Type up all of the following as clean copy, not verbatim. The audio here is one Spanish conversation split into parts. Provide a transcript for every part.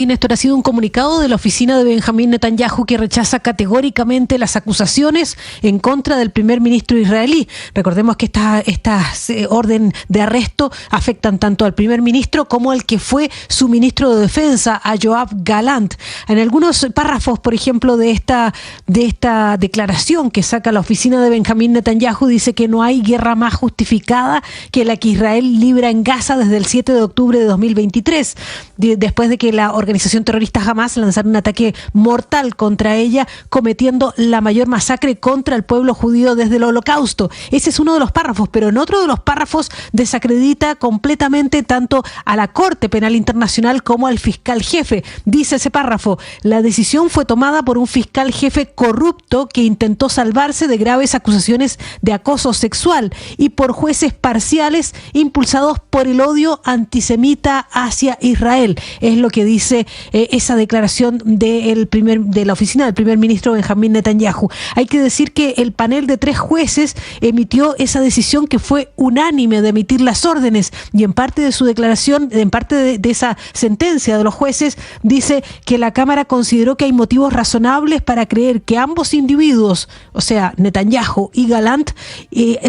Y Néstor, ha sido un comunicado de la oficina de Benjamín Netanyahu que rechaza categóricamente las acusaciones en contra del primer ministro israelí. Recordemos que estas orden de arresto afectan tanto al primer ministro como al que fue su ministro de Defensa, a Yoav Gallant. En algunos párrafos, por ejemplo, de esta declaración que saca la oficina de Benjamín Netanyahu, dice que no hay guerra más justificada que la que Israel libra en Gaza desde el 7 de octubre de 2023, después de que la organización terrorista Hamas lanzara un ataque mortal contra ella, cometiendo la mayor masacre contra el pueblo judío desde el Holocausto. Ese es uno de los párrafos, pero en otro de los párrafos desacredita completamente tanto a la Corte Penal Internacional como al fiscal jefe. Dice ese párrafo: la decisión fue tomada por un fiscal jefe corrupto que intentó salvarse de graves acusaciones de acoso sexual y por jueces parciales impulsados por el odio antisemita hacia Israel. Es lo que dice esa declaración de la oficina del primer ministro Benjamín Netanyahu. Hay que decir que el panel de 3 jueces emitió esa decisión que fue unánime de emitir las órdenes, y en parte de su declaración, en parte de esa sentencia de los jueces, dice que la Cámara consideró que hay motivos razonables para creer que ambos individuos, o sea, Netanyahu y Gallant,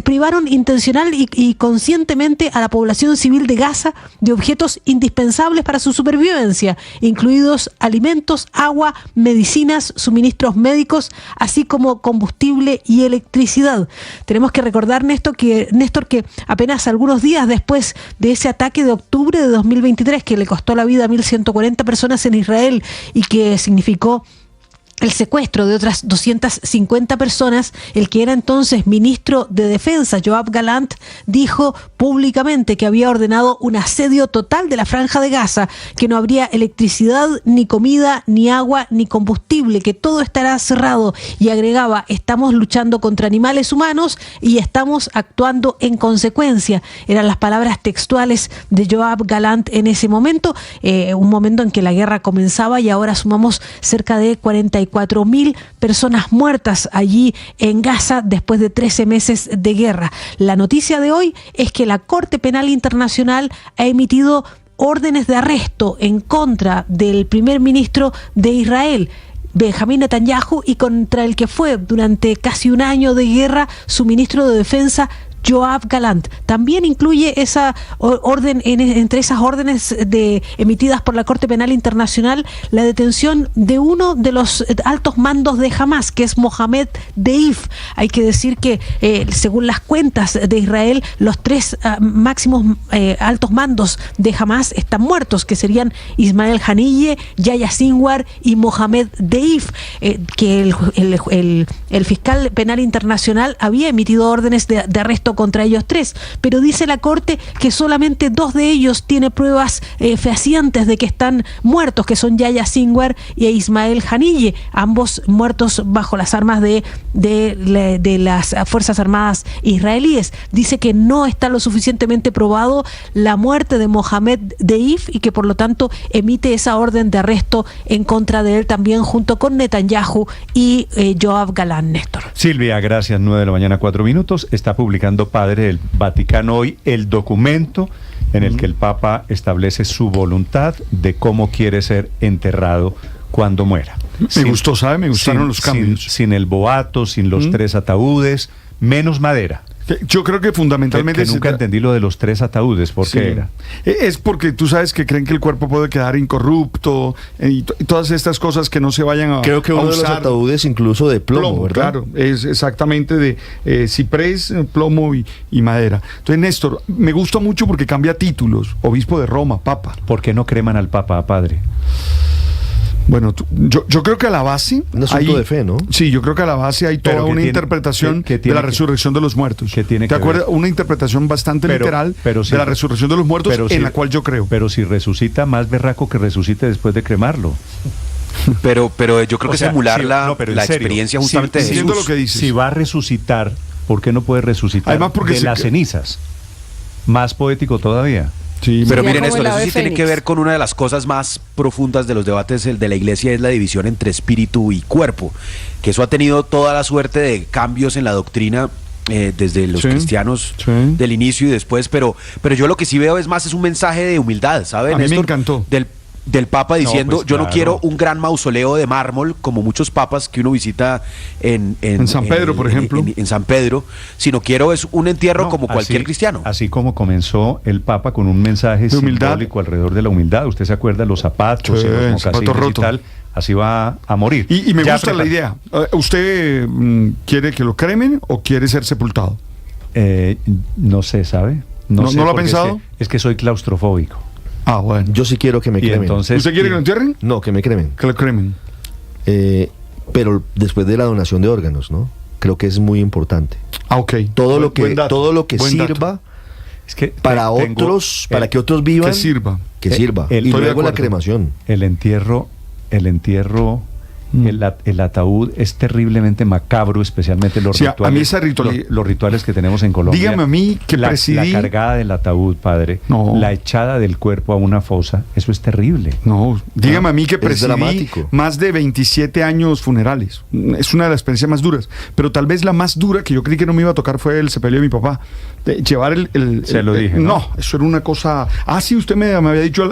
privaron intencional y conscientemente a la población civil de Gaza de objetos indispensables para su supervivencia, incluidos alimentos, agua, medicinas, suministros médicos, así como combustible y electricidad. Tenemos que recordar, Néstor, que apenas algunos días después de ese ataque de octubre de 2023, que le costó la vida a 1.140 personas en Israel y que significó el secuestro de otras 250 personas, el que era entonces ministro de Defensa, Yoav Gallant, dijo públicamente que había ordenado un asedio total de la Franja de Gaza, que no habría electricidad, ni comida, ni agua, ni combustible, que todo estará cerrado, y agregaba: estamos luchando contra animales humanos y estamos actuando en consecuencia. Eran las palabras textuales de Yoav Gallant en ese momento, un momento en que la guerra comenzaba, y ahora sumamos cerca de 44.000 personas muertas allí en Gaza después de 13 meses de guerra. La noticia de hoy es que la Corte Penal Internacional ha emitido órdenes de arresto en contra del primer ministro de Israel, Benjamín Netanyahu, y contra el que fue durante casi un año de guerra su ministro de Defensa, Yoav Gallant. También incluye esa orden, entre esas órdenes emitidas por la Corte Penal Internacional, la detención de uno de los altos mandos de Hamas, que es Mohamed Deif. Hay que decir que según las cuentas de Israel, los 3 máximos altos mandos de Hamas están muertos, que serían Ismael Haniyeh, Yahya Sinwar y Mohamed Deif, que el fiscal penal internacional había emitido órdenes de arresto contra ellos 3, pero dice la Corte que solamente 2 de ellos tiene pruebas fehacientes de que están muertos, que son Yahya Sinwar y Ismael Haniyeh, ambos muertos bajo las armas de las Fuerzas Armadas israelíes. Dice que no está lo suficientemente probado la muerte de Mohamed Deif y que por lo tanto emite esa orden de arresto en contra de él también, junto con Netanyahu y Yoav Gallant. Néstor. Silvia, gracias. 9 de la mañana, 4 minutos. Está publicando Padre del Vaticano hoy el documento en el que el Papa establece su voluntad de cómo quiere ser enterrado cuando muera. Me gustaron los cambios. Sin el boato, sin los 3 ataúdes, menos madera. Yo creo que fundamentalmente... Que nunca entendí lo de los 3 ataúdes, ¿por qué era? Es porque tú sabes que creen que el cuerpo puede quedar incorrupto y todas estas cosas que no se vayan a Creo que uno de los ataúdes incluso de plomo, ¿verdad? Claro, es exactamente de ciprés, plomo y madera. Entonces, Néstor, me gusta mucho porque cambia títulos: obispo de Roma, papa. ¿Por qué no creman al papa, padre? Bueno, yo creo que a la base... Un asunto de fe, ¿no? Sí, yo creo que a la base hay toda una interpretación de la resurrección de los muertos. ¿Te acuerdas? Una interpretación bastante literal de la resurrección de los muertos, en la cual yo creo. Pero si resucita, más berraco que resucite después de cremarlo. Pero yo creo que es emular la experiencia justamente de Jesús. Lo que dices. Si va a resucitar, ¿por qué no puede resucitar de las cenizas? Más poético todavía. Sí, pero miren esto, eso sí tiene que ver con una de las cosas más profundas de los debates de la Iglesia, es la división entre espíritu y cuerpo, que eso ha tenido toda la suerte de cambios en la doctrina desde los cristianos del inicio y después, pero yo lo que sí veo es un mensaje de humildad, ¿saben? A mí me encantó. del Papa diciendo, pues yo no claro. quiero un gran mausoleo de mármol como muchos papas que uno visita en San Pedro, por ejemplo. En San Pedro, sino quiero es un entierro No, como cualquier así- cristiano. Así como comenzó el Papa con un mensaje De humildad. simbólico alrededor de la humildad. Usted se acuerda, los zapatos Sí, y los zapato mocasines y roto. tal. Así va a morir. Y me Ya gusta la prepara- idea. ¿Usted quiere que lo cremen o quiere ser sepultado? No sé, ¿sabe? ¿No sé, lo ha porque pensado? Es que soy claustrofóbico. Ah, bueno. Yo sí quiero que me Y cremen. entonces- ¿Usted quiere que lo entierren? No, que me cremen. Que lo cremen. Pero después de la donación de órganos, ¿no? Creo que es muy importante. Ah, ok. Todo Buen- lo que buen dato. todo lo que Buen dato. sirva Es que para tengo otros, para el- que otros vivan, Que sirva. que sirva. el- Y Estoy de luego la acuerdo. cremación. El entierro, el ataúd es terriblemente macabro, especialmente los Sí, a rituales. mí esa ritualidad- los rituales que tenemos en Colombia. Dígame a mí que la presidí- cargada del ataúd, padre. No. La echada del cuerpo a una fosa. Eso es terrible. No, dígame a mí que Es presidí dramático. más de 27 años funerales. Es una de las experiencias más duras. Pero tal vez la más dura que yo creí que no me iba a tocar fue el sepelio de mi papá. De llevar Se lo dije, ¿no? No, eso era una cosa. Ah, sí, usted me había dicho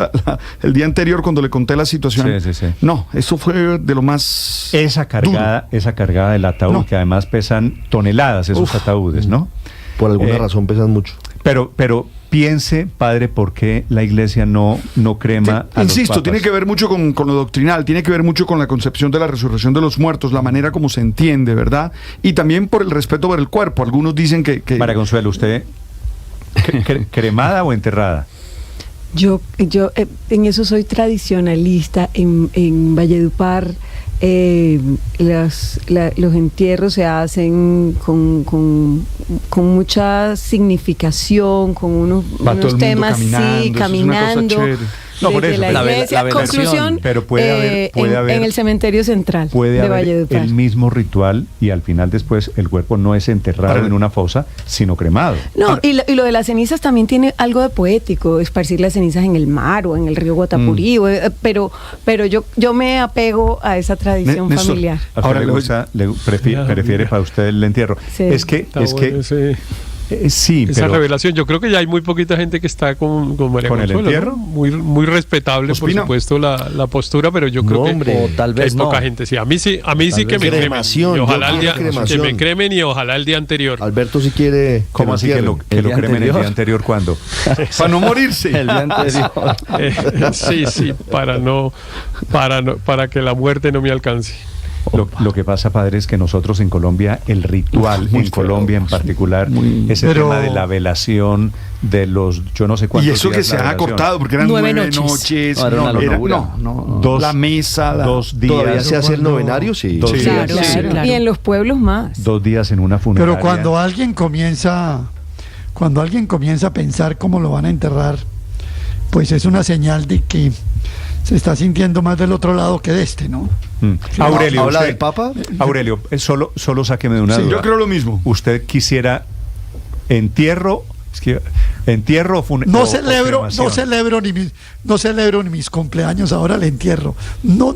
el día anterior cuando le conté la situación. Sí, sí, sí. No, eso fue de lo más. Esa cargada del ataúd, No. que además pesan toneladas esos Uf. ataúdes, ¿no? Por alguna Eh, razón pesan mucho. Pero piense, padre, por qué la iglesia no crema a los Insisto, papas. tiene que ver mucho con lo doctrinal, tiene que ver mucho con la concepción de la resurrección de los muertos, la manera como se entiende, ¿verdad? Y también por el respeto por el cuerpo. Algunos dicen que María Consuelo, ¿usted cremada o enterrada? Yo en eso soy tradicionalista. En Valledupar los entierros se hacen con mucha significación, con unos Va todo el mundo temas, caminando, sí, eso es una cosa caminando. chévere. No, por desde eso, la pero- iglesia. la velación. Conclusión, Pero puede haber- en el cementerio central Puede de haber Valledupar. el mismo ritual y al final después el cuerpo no es enterrado Para- en una fosa, sino cremado. No, y lo de las cenizas también tiene algo de poético, esparcir las cenizas en el mar o en el río Guatapurí, pero yo me apego a esa tradición Néstor, familiar. ¿A usted Ahora le le voy- gusta, prefiere para usted el entierro? Sí. Es que, Está bueno sí, esa pero revelación. Yo creo que ya hay muy poquita gente que está con María ¿Con el Consuelo, entierro? ¿no? Muy respetable, Ospina. por supuesto, la postura, pero yo No, creo que hombre. O tal vez es no. poca gente. Sí, a mí sí que me Cremación, cremen. Y yo ojalá el quiero día, que cremación. me cremen y ojalá el día anterior. Alberto si quiere. ¿cómo así que lo El día cremen el día anterior. anterior cuándo? para no morirse. El día anterior. Sí, para que la muerte no me alcance. Lo que pasa, padre, es que nosotros en Colombia, el ritual, Muy en feo, Colombia en particular, ese Pero- tema de la velación, de los yo no sé cuántos Y eso días que se la ha velación. cortado, porque eran 9 9 noches. noches. No, era una locura. Dos- la mesa, 2 días. ¿Todavía se hace el novenario? Sí. Dos Sí, días, Claro, sí. claro. Y en los pueblos más. 2 días en una funeraria. Pero cuando alguien comienza a pensar cómo lo van a enterrar, pues es una señal de que se está sintiendo más del otro lado que de este, ¿no? Aurelio, ¿Habla usted- del Papa? Aurelio, solo sáqueme de una Sí, duda. yo creo lo mismo. ¿Usted quisiera entierro o No celebro ni mis cumpleaños, ahora el entierro. No,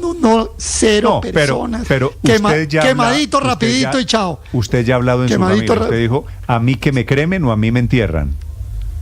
cero No, personas. pero Quema- usted ya quemadito, usted rapidito ya- y chao. Usted ya ha hablado en su Quemadito, familia. Usted dijo, a mí que me cremen o a mí me entierran.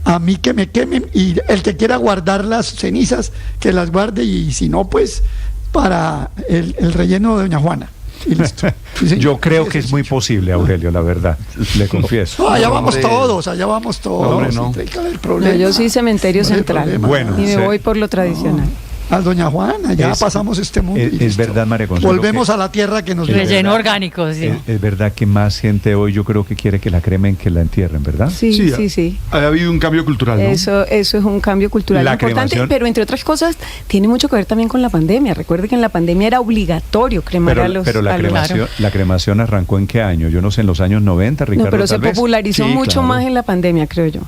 A mí que me quemen y el que quiera guardar las cenizas, que las guarde y si no, pues para el relleno de Doña Juana. Y listo. Sí, señor. Yo creo Sí, que sí, es muy sí. posible, Aurelio, la verdad. Le confieso. No, allá vamos Hombre. todos. hombre, no. Sí, ¿cuál es el problema? Yo sí cementerio ¿Cuál es el central. problema? Bueno, Y me sí. voy por lo tradicional. A Doña Juana, ya Es- pasamos este mundo. y es listo. verdad, María Consuelo, Volvemos que- a la tierra que nos Es dio. verdad. Relleno orgánico, sí. Es verdad que más gente hoy yo creo que quiere que la cremen que la entierren, ¿verdad? Sí. Ha habido un cambio cultural, ¿no? Eso es un cambio cultural La importante, cremación- pero entre otras cosas tiene mucho que ver también con la pandemia. Recuerde que en la pandemia era obligatorio cremar a los... Pero la a los- cremación arrancó ¿en qué año? Yo no sé, en los años 90, Ricardo. No, pero se tal vez. popularizó Sí, mucho claro. más en la pandemia, creo yo.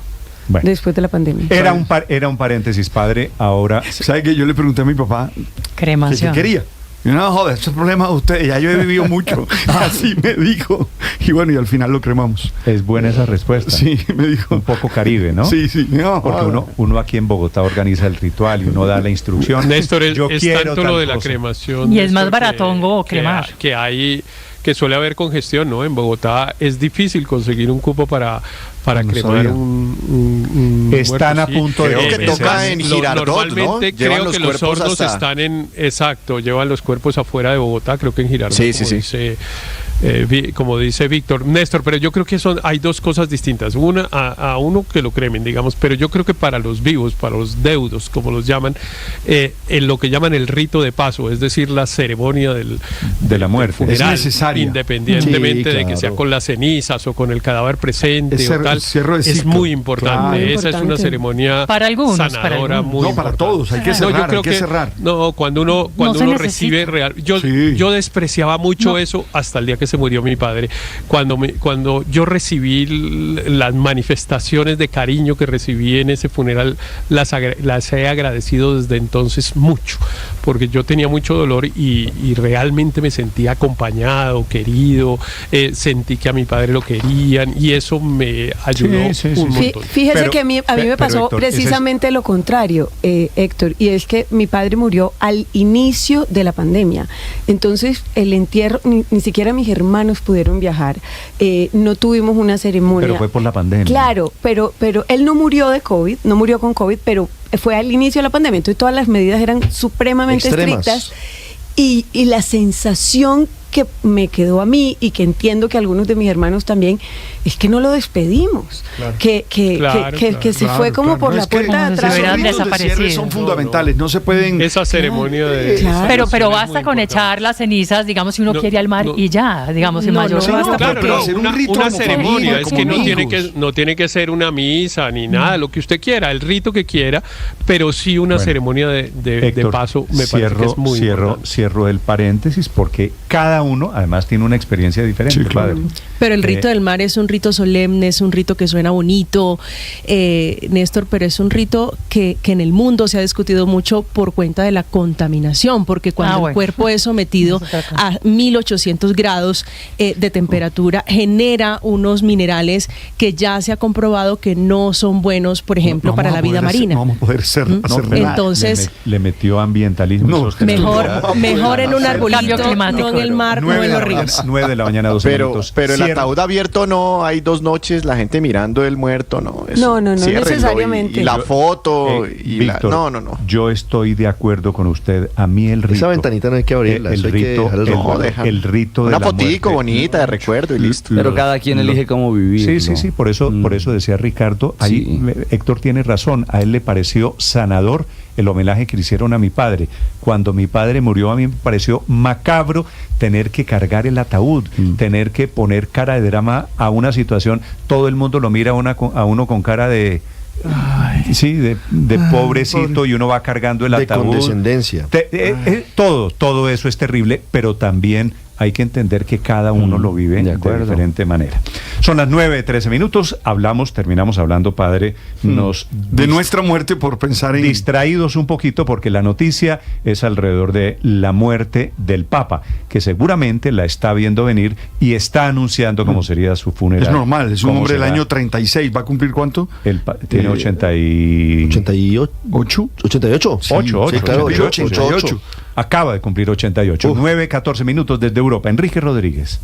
Bueno. Después de la pandemia. Era un paréntesis, padre. Ahora, ¿Sabe que yo le pregunté a mi papá que Cremación. quería? Y no, joder, eso es problema de ustedes, ya yo he vivido mucho. Así me dijo. Y bueno, y al final lo cremamos. es buena esa respuesta. Sí, me dijo. Un poco Caribe, ¿no? Sí, no, Porque joder. uno aquí en Bogotá organiza el ritual y uno da la instrucción. Néstor, Yo es quiero tanto tal lo de la cosa. cremación. Y es más Néstor, baratongo cremar. Que suele haber congestión, ¿no? En Bogotá es difícil conseguir un cupo para No cremar sabía. un Están muerto, a punto de Creo que empezar. toca en Girardot, ¿no? Normalmente Llevan creo los que los cuerpos hornos hasta- están llevan los cuerpos afuera de Bogotá, creo que en Girardot, Sí, como sí. dice, como dice Víctor. Néstor, pero yo creo que hay dos cosas distintas. Una, a uno que lo cremen, digamos, pero yo creo que para los vivos, para los deudos, como los llaman, en lo que llaman el rito de paso, es decir, la ceremonia de la muerte. funeral, Es necesaria. independientemente Sí, de que sea claro. con las cenizas o con el cadáver presente Es o tal, cierre de es ciclo. muy importante. Claro. Esa es una Importante. ceremonia Para algunos, para sanadora, algunos. muy No, para importante. todos, hay que No, cerrar, yo creo hay que cerrar. No, cuando uno se necesita. recibe real. Sí. Yo despreciaba mucho eso hasta el día que se murió mi padre. Cuando yo recibí las manifestaciones de cariño que recibí en ese funeral, las he agradecido desde entonces mucho, porque yo tenía mucho dolor y realmente me sentía acompañado, querido, sentí que a mi padre lo querían y eso me ayudó Sí, sí, un sí. montón. Fíjese Pero- que a mí me pero, pasó Héctor, ese es- precisamente lo contrario, Héctor, y es que mi padre murió al inicio de la pandemia. Entonces, el entierro, ni siquiera mis hermanos pudieron viajar. No tuvimos una ceremonia. Pero fue por la pandemia. Claro, pero él no murió de COVID, no murió con COVID, pero fue al inicio de la pandemia. Entonces, todas las medidas eran supremamente Extremas. estrictas. Y la sensación que me quedó a mí y que entiendo que algunos de mis hermanos también es que no lo despedimos, que se fue como por No, la es que puerta de como si atrás. se hubieran esos ritos de cierre desaparecido. son fundamentales, no se pueden... Esa ceremonia de... Claro. Pero es muy basta con importante. echar las cenizas, digamos, si uno No, quiere al mar no. y ya, digamos, en No, mayor. no, basta Claro, pero no, hacer un una, rito una como ceremonia, familia, es como que amigos. no tiene que ser una misa ni nada, lo que usted quiera, el rito que quiera, pero sí una Bueno, ceremonia de Héctor, paso me parece que es muy importante. cierro el paréntesis porque cada uno además tiene una experiencia diferente. Sí, claro. padre. Pero el rito del mar es un rito solemne, es un rito que suena bonito, Néstor, pero es un rito que en el mundo se ha discutido mucho por cuenta de la contaminación, porque cuando bueno. el cuerpo es sometido a 1800 grados de temperatura, genera unos minerales que ya se ha comprobado que no son buenos, por ejemplo, No para la vamos a vida poder hacer- marina. No vamos a poder hacer nada. Entonces, le metió ambientalismo. y No, sostenibilidad. mejor en un Cambio arbolito, climático. no en el mar, no en los ríos. 9 de la mañana, 12 minutos. Pero el Cierro. ataúd abierto no, hay 2 noches, la gente mirando el muerto, no. eso, No, ciérrenlo necesariamente. Y la foto, Víctor, no. yo estoy de acuerdo con usted. A mí el rito... Esa ventanita no hay que abrirla, el eso hay que rito, dejar el el, rumor. el rito de Una la fotico muerte. bonita de recuerdo y listo. Pero cada quien elige cómo vivir. Sí, ¿no? sí, por eso decía Ricardo, ahí Sí. Héctor tiene razón, a él le pareció sanador el homenaje que le hicieron a mi padre. Cuando mi padre murió, a mí me pareció macabro tener que cargar el ataúd, tener que poner cara de drama a una situación, todo el mundo lo mira a uno con cara de... sí, de pobrecito, pobre. y uno va cargando el De ataúd. condescendencia. Todo eso es terrible, pero también hay que entender que cada uno lo vive de de acuerdo. diferente manera. Son las 9:13 minutos, terminamos hablando, padre, nos De nuestra muerte por pensar en... distraídos un poquito porque la noticia es alrededor de la muerte del Papa, que seguramente la está viendo venir y está anunciando cómo sería su funeral. Es normal, es un cómo hombre del será. año 36, ¿va a cumplir cuánto? Tiene 88. 88. Sí, Ocho, Sí, claro, 88. Acaba de cumplir 88. 9:14 minutos desde Europa. Enrique Rodríguez.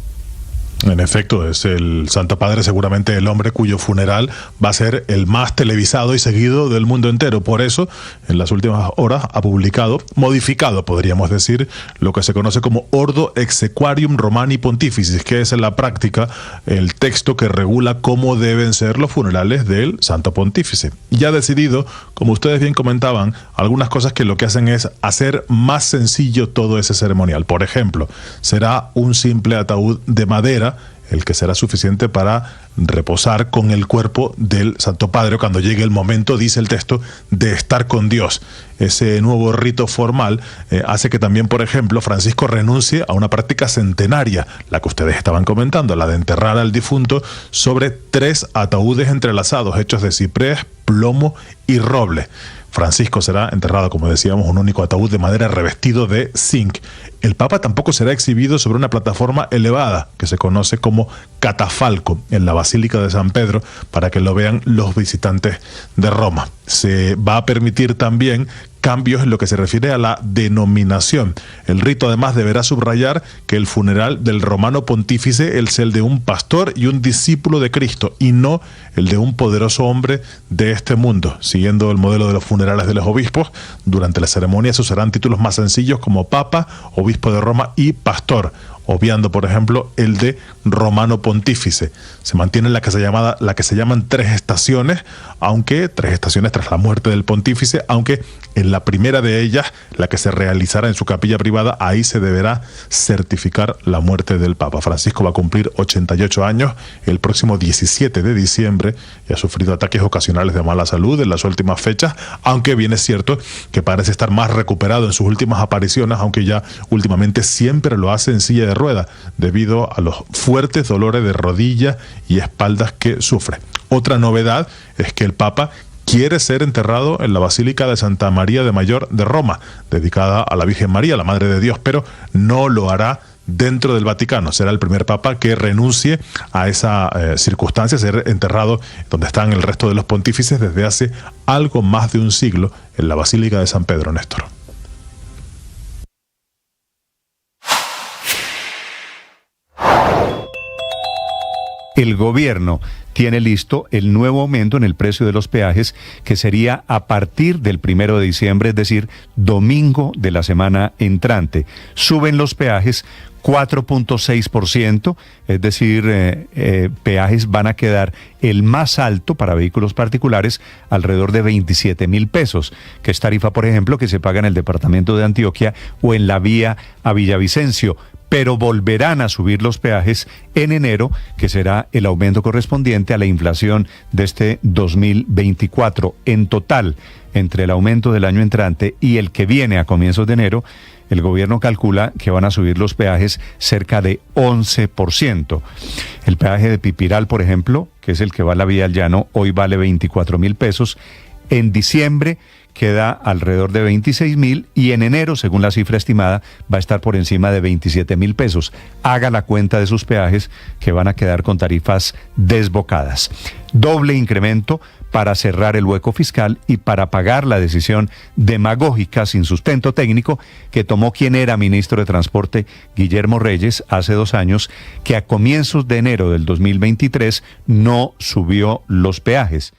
En efecto, es el Santo Padre seguramente el hombre cuyo funeral va a ser el más televisado y seguido del mundo entero. Por eso, en las últimas horas ha publicado, modificado, podríamos decir, lo que se conoce como Ordo Exequarium Romani Pontificis, que es en la práctica el texto que regula cómo deben ser los funerales del Santo Pontífice. Y ha decidido, como ustedes bien comentaban, algunas cosas que lo que hacen es hacer más sencillo todo ese ceremonial. Por ejemplo, será un simple ataúd de madera, el que será suficiente para reposar con el cuerpo del Santo Padre cuando llegue el momento, dice el texto, de estar con Dios. Ese nuevo rito formal hace que también, por ejemplo, Francisco renuncie a una práctica centenaria, la que ustedes estaban comentando, la de enterrar al difunto sobre 3 ataúdes entrelazados, hechos de ciprés, plomo y roble. Francisco será enterrado, como decíamos, un único ataúd de madera revestido de zinc. El Papa tampoco será exhibido sobre una plataforma elevada, que se conoce como catafalco, en la Basílica de San Pedro, para que lo vean los visitantes de Roma. Se va a permitir también cambios en lo que se refiere a la denominación. El rito además deberá subrayar que el funeral del romano pontífice es el de un pastor y un discípulo de Cristo, y no el de un poderoso hombre de este mundo. Siguiendo el modelo de los funerales de los obispos, durante la ceremonia se usarán títulos más sencillos como Papa, Obispo de Roma y Pastor, obviando, por ejemplo, el de romano pontífice. Se mantiene la que se llaman 3 estaciones, aunque 3 estaciones tras la muerte del pontífice, aunque en la primera de ellas, la que se realizará en su capilla privada, ahí se deberá certificar la muerte del Papa. Francisco va a cumplir 88 años el próximo 17 de diciembre y ha sufrido ataques ocasionales de mala salud en las últimas fechas, aunque bien es cierto que parece estar más recuperado en sus últimas apariciones, aunque ya últimamente siempre lo hace en silla de rueda, debido a los fuertes dolores de rodilla y espaldas que sufre. Otra novedad es que el Papa quiere ser enterrado en la Basílica de Santa María de Mayor de Roma, dedicada a la Virgen María, la Madre de Dios, pero no lo hará dentro del Vaticano. Será el primer papa que renuncie a esa circunstancia, ser enterrado donde están el resto de los pontífices desde hace algo más de un siglo, en la Basílica de San Pedro, Néstor. El gobierno tiene listo el nuevo aumento en el precio de los peajes, que sería a partir del 1 de diciembre, es decir, domingo de la semana entrante. Suben los peajes 4.6%, es decir, peajes van a quedar el más alto para vehículos particulares, alrededor de 27.000 pesos, que es tarifa, por ejemplo, que se paga en el departamento de Antioquia o en la vía a Villavicencio. Pero volverán a subir los peajes en enero, que será el aumento correspondiente a la inflación de este 2024. En total, entre el aumento del año entrante y el que viene a comienzos de enero, el gobierno calcula que van a subir los peajes cerca de 11%. El peaje de Pipiral, por ejemplo, que es el que va a la vía al llano, hoy vale 24.000 pesos. En diciembre queda alrededor de 26.000 y en enero, según la cifra estimada, va a estar por encima de 27.000 pesos. Haga la cuenta de sus peajes, que van a quedar con tarifas desbocadas. Doble incremento para cerrar el hueco fiscal y para pagar la decisión demagógica sin sustento técnico que tomó quien era ministro de Transporte, Guillermo Reyes, hace 2 años, que a comienzos de enero del 2023 no subió los peajes.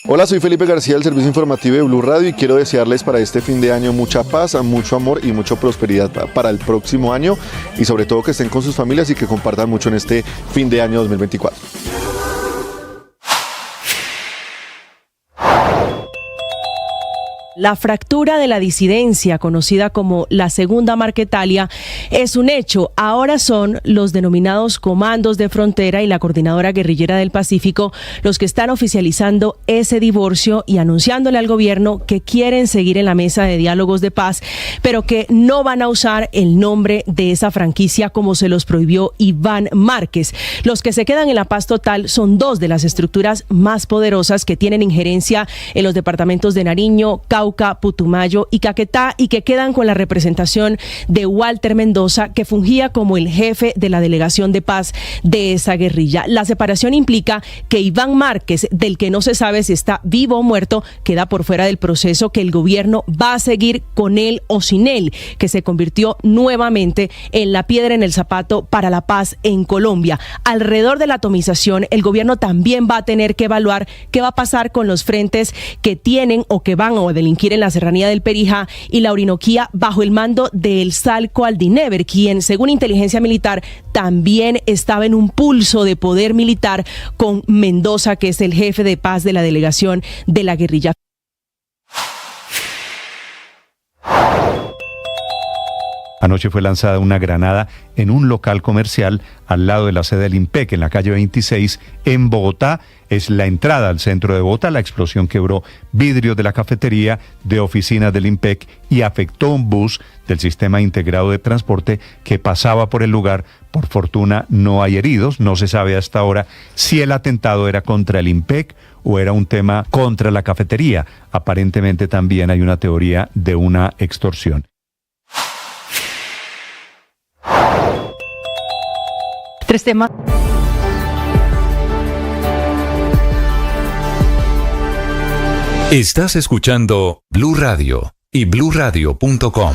Hola, soy Felipe García del Servicio Informativo de Blue Radio y quiero desearles para este fin de año mucha paz, mucho amor y mucha prosperidad para el próximo año, y sobre todo que estén con sus familias y que compartan mucho en este fin de año 2024. La fractura de la disidencia, conocida como la Segunda Marquetalia, es un hecho. Ahora son los denominados Comandos de Frontera y la Coordinadora Guerrillera del Pacífico los que están oficializando ese divorcio y anunciándole al gobierno que quieren seguir en la mesa de diálogos de paz, pero que no van a usar el nombre de esa franquicia como se los prohibió Iván Márquez. Los que se quedan en la paz total son 2 de las estructuras más poderosas que tienen injerencia en los departamentos de Nariño, Cauca, Putumayo y Caquetá, y que quedan con la representación de Walter Mendoza, que fungía como el jefe de la delegación de paz de esa guerrilla. La separación implica que Iván Márquez, del que no se sabe si está vivo o muerto, queda por fuera del proceso, que el gobierno va a seguir con él o sin él, que se convirtió nuevamente en la piedra en el zapato para la paz en Colombia. Alrededor de la atomización, el gobierno también va a tener que evaluar qué va a pasar con los frentes que tienen o que van a delinquir en la serranía del Perijá y la Orinoquía bajo el mando del Salco Aldinever, quien, según inteligencia militar, también estaba en un pulso de poder militar con Mendoza, que es el jefe de paz de la delegación de la guerrilla. Anoche fue lanzada una granada en un local comercial al lado de la sede del IMPEC, en la calle 26, en Bogotá. Es la entrada al centro de Bogotá. La explosión quebró vidrios de la cafetería, de oficinas del IMPEC, y afectó un bus del Sistema Integrado de Transporte que pasaba por el lugar. Por fortuna no hay heridos. No se sabe hasta ahora si el atentado era contra el IMPEC o era un tema contra la cafetería. Aparentemente también hay una teoría de una extorsión. 3 temas. Estás escuchando Blue Radio y bluradio.com.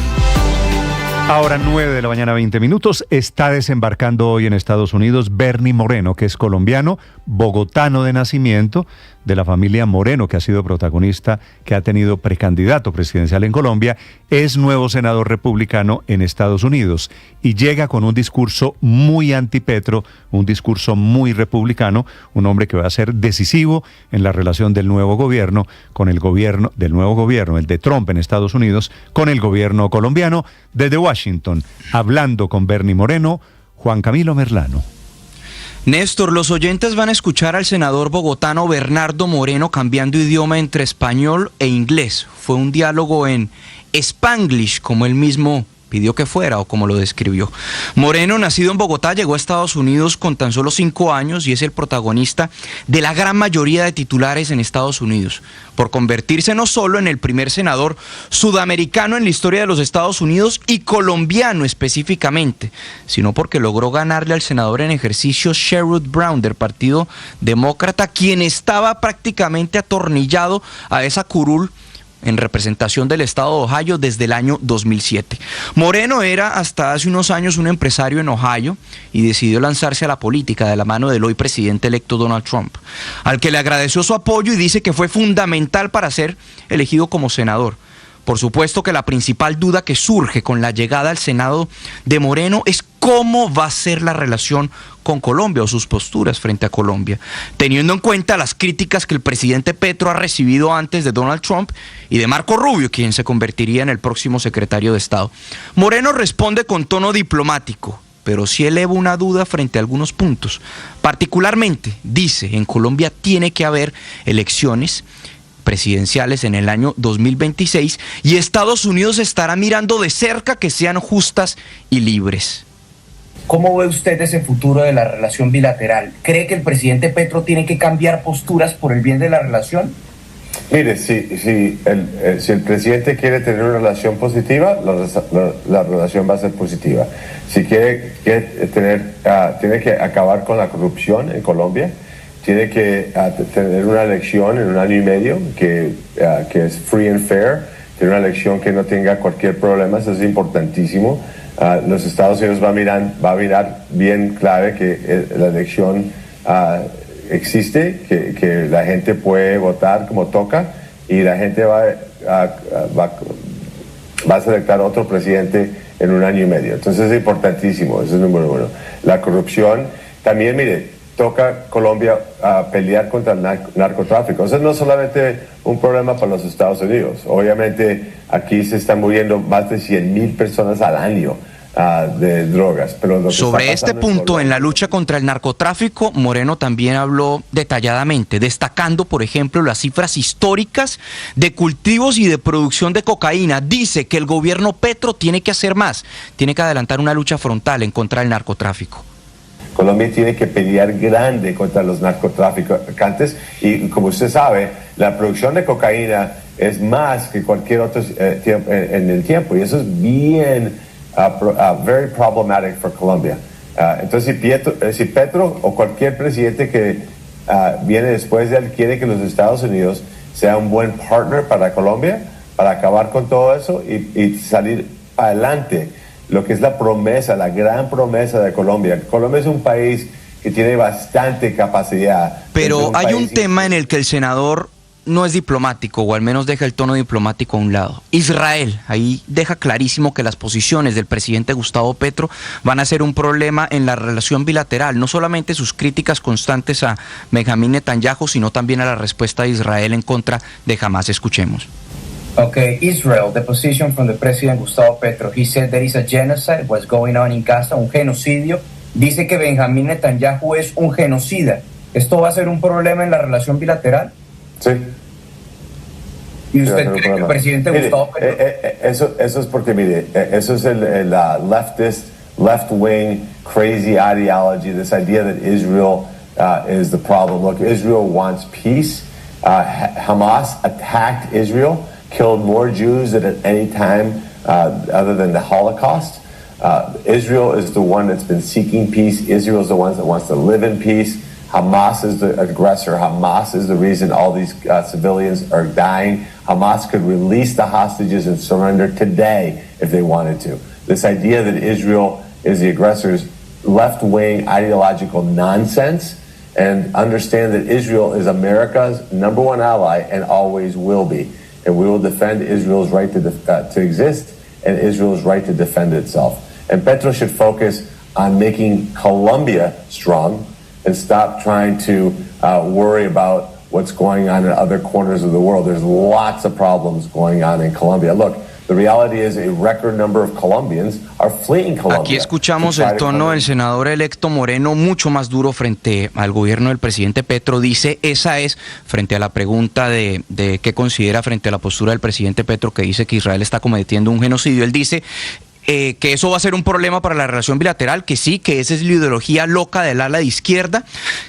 Ahora 9 de la mañana, 20 minutos. Está desembarcando hoy en Estados Unidos Bernie Moreno, que es colombiano, bogotano de nacimiento, de la familia Moreno, que ha sido protagonista, que ha tenido precandidato presidencial en Colombia, es nuevo senador republicano en Estados Unidos y llega con un discurso muy antipetro, un discurso muy republicano, un hombre que va a ser decisivo en la relación del nuevo gobierno con el gobierno, del nuevo gobierno, el de Trump en Estados Unidos, con el gobierno colombiano. Desde Washington, hablando con Bernie Moreno, Juan Camilo Merlano. Néstor, los oyentes van a escuchar al senador bogotano Bernardo Moreno cambiando idioma entre español e inglés. Fue un diálogo en Spanglish, como él mismo pidió que fuera o como lo describió. Moreno, nacido en Bogotá, llegó a Estados Unidos con tan solo 5 años y es el protagonista de la gran mayoría de titulares en Estados Unidos, por convertirse no solo en el primer senador sudamericano en la historia de los Estados Unidos y colombiano específicamente, sino porque logró ganarle al senador en ejercicio Sherrod Brown del Partido Demócrata, quien estaba prácticamente atornillado a esa curul en representación del estado de Ohio desde el año 2007. Moreno era hasta hace unos años un empresario en Ohio y decidió lanzarse a la política de la mano del hoy presidente electo Donald Trump, al que le agradeció su apoyo y dice que fue fundamental para ser elegido como senador. Por supuesto que la principal duda que surge con la llegada al Senado de Moreno es cómo va a ser la relación con Colombia o sus posturas frente a Colombia, teniendo en cuenta las críticas que el presidente Petro ha recibido antes de Donald Trump y de Marco Rubio, quien se convertiría en el próximo secretario de Estado. Moreno responde con tono diplomático, pero sí eleva una duda frente a algunos puntos. Particularmente, dice, en Colombia tiene que haber elecciones presidenciales en el año 2026 y Estados Unidos estará mirando de cerca que sean justas y libres. ¿Cómo ve usted ese futuro de la relación bilateral? ¿Cree que el presidente Petro tiene que cambiar posturas por el bien de la relación? Mire, si el presidente quiere tener una relación positiva, la relación va a ser positiva. Si quiere tener, tiene que acabar con la corrupción en Colombia, tiene que tener una elección en 1 año y medio que es free and fair, tener una elección que no tenga cualquier problema, eso es importantísimo. Los Estados Unidos va a mirar bien clave que la elección existe, que la gente puede votar como toca y la gente va a selectar otro presidente en 1 año y medio. Entonces es importantísimo, eso es número 1. La corrupción, también mire, toca Colombia pelear contra el narcotráfico. Eso no es solamente un problema para los Estados Unidos. Obviamente aquí se están muriendo más de 100,000 personas al año de drogas. Pero sobre este punto, en la lucha contra el narcotráfico, Moreno también habló detalladamente, destacando, por ejemplo, las cifras históricas de cultivos y de producción de cocaína. Dice que el gobierno Petro tiene que hacer más, tiene que adelantar una lucha frontal en contra del narcotráfico. Colombia tiene que pelear grande contra los narcotraficantes y, como usted sabe, la producción de cocaína es más que cualquier otro en el tiempo y eso es bien very problematic for Colombia. Entonces, si Petro o cualquier presidente que viene después de él quiere que los Estados Unidos sea un buen partner para Colombia, para acabar con todo eso y salir adelante, lo que es la promesa, la gran promesa de Colombia. Colombia es un país que tiene bastante capacidad. Pero hay un tema en el que el senador no es diplomático, o al menos deja el tono diplomático a un lado. Israel, ahí deja clarísimo que las posiciones del presidente Gustavo Petro van a ser un problema en la relación bilateral, no solamente sus críticas constantes a Benjamín Netanyahu, sino también a la respuesta de Israel en contra de Hamas. Escuchemos. Okay, Israel, the position from the president Gustavo Petro, he said there is a genocide, what's going on in Gaza, un genocidio. Dice que Benjamín Netanyahu es un genocida. ¿Esto va a ser un problema en la relación bilateral? Sí. ¿Y usted cree que el presidente Gustavo Petro? Eso es porque, mire, eso es el left-wing, crazy ideology, this idea that Israel is the problem. Look, Israel wants peace. Hamas attacked Israel, killed more Jews than at any time other than the Holocaust. Israel is the one that's been seeking peace. Israel is the one that wants to live in peace. Hamas is the aggressor. Hamas is the reason all these civilians are dying. Hamas could release the hostages and surrender today if they wanted to. This idea that Israel is the aggressor is left-wing ideological nonsense, and understand that Israel is America's number one ally and always will be. And we will defend Israel's right to exist and Israel's right to defend itself. And Petro should focus on making Colombia strong and stop trying to worry about what's going on in other corners of the world. There's lots of problems going on in Colombia. Look, the reality is a record number of Colombians are fleeing Colombia. Aquí escuchamos el tono del senador electo Moreno mucho más duro frente al gobierno del presidente Petro. Dice, esa es, frente a la pregunta de qué considera frente a la postura del presidente Petro, que dice que Israel está cometiendo un genocidio, él dice que eso va a ser un problema para la relación bilateral, que sí, que esa es la ideología loca del ala de izquierda,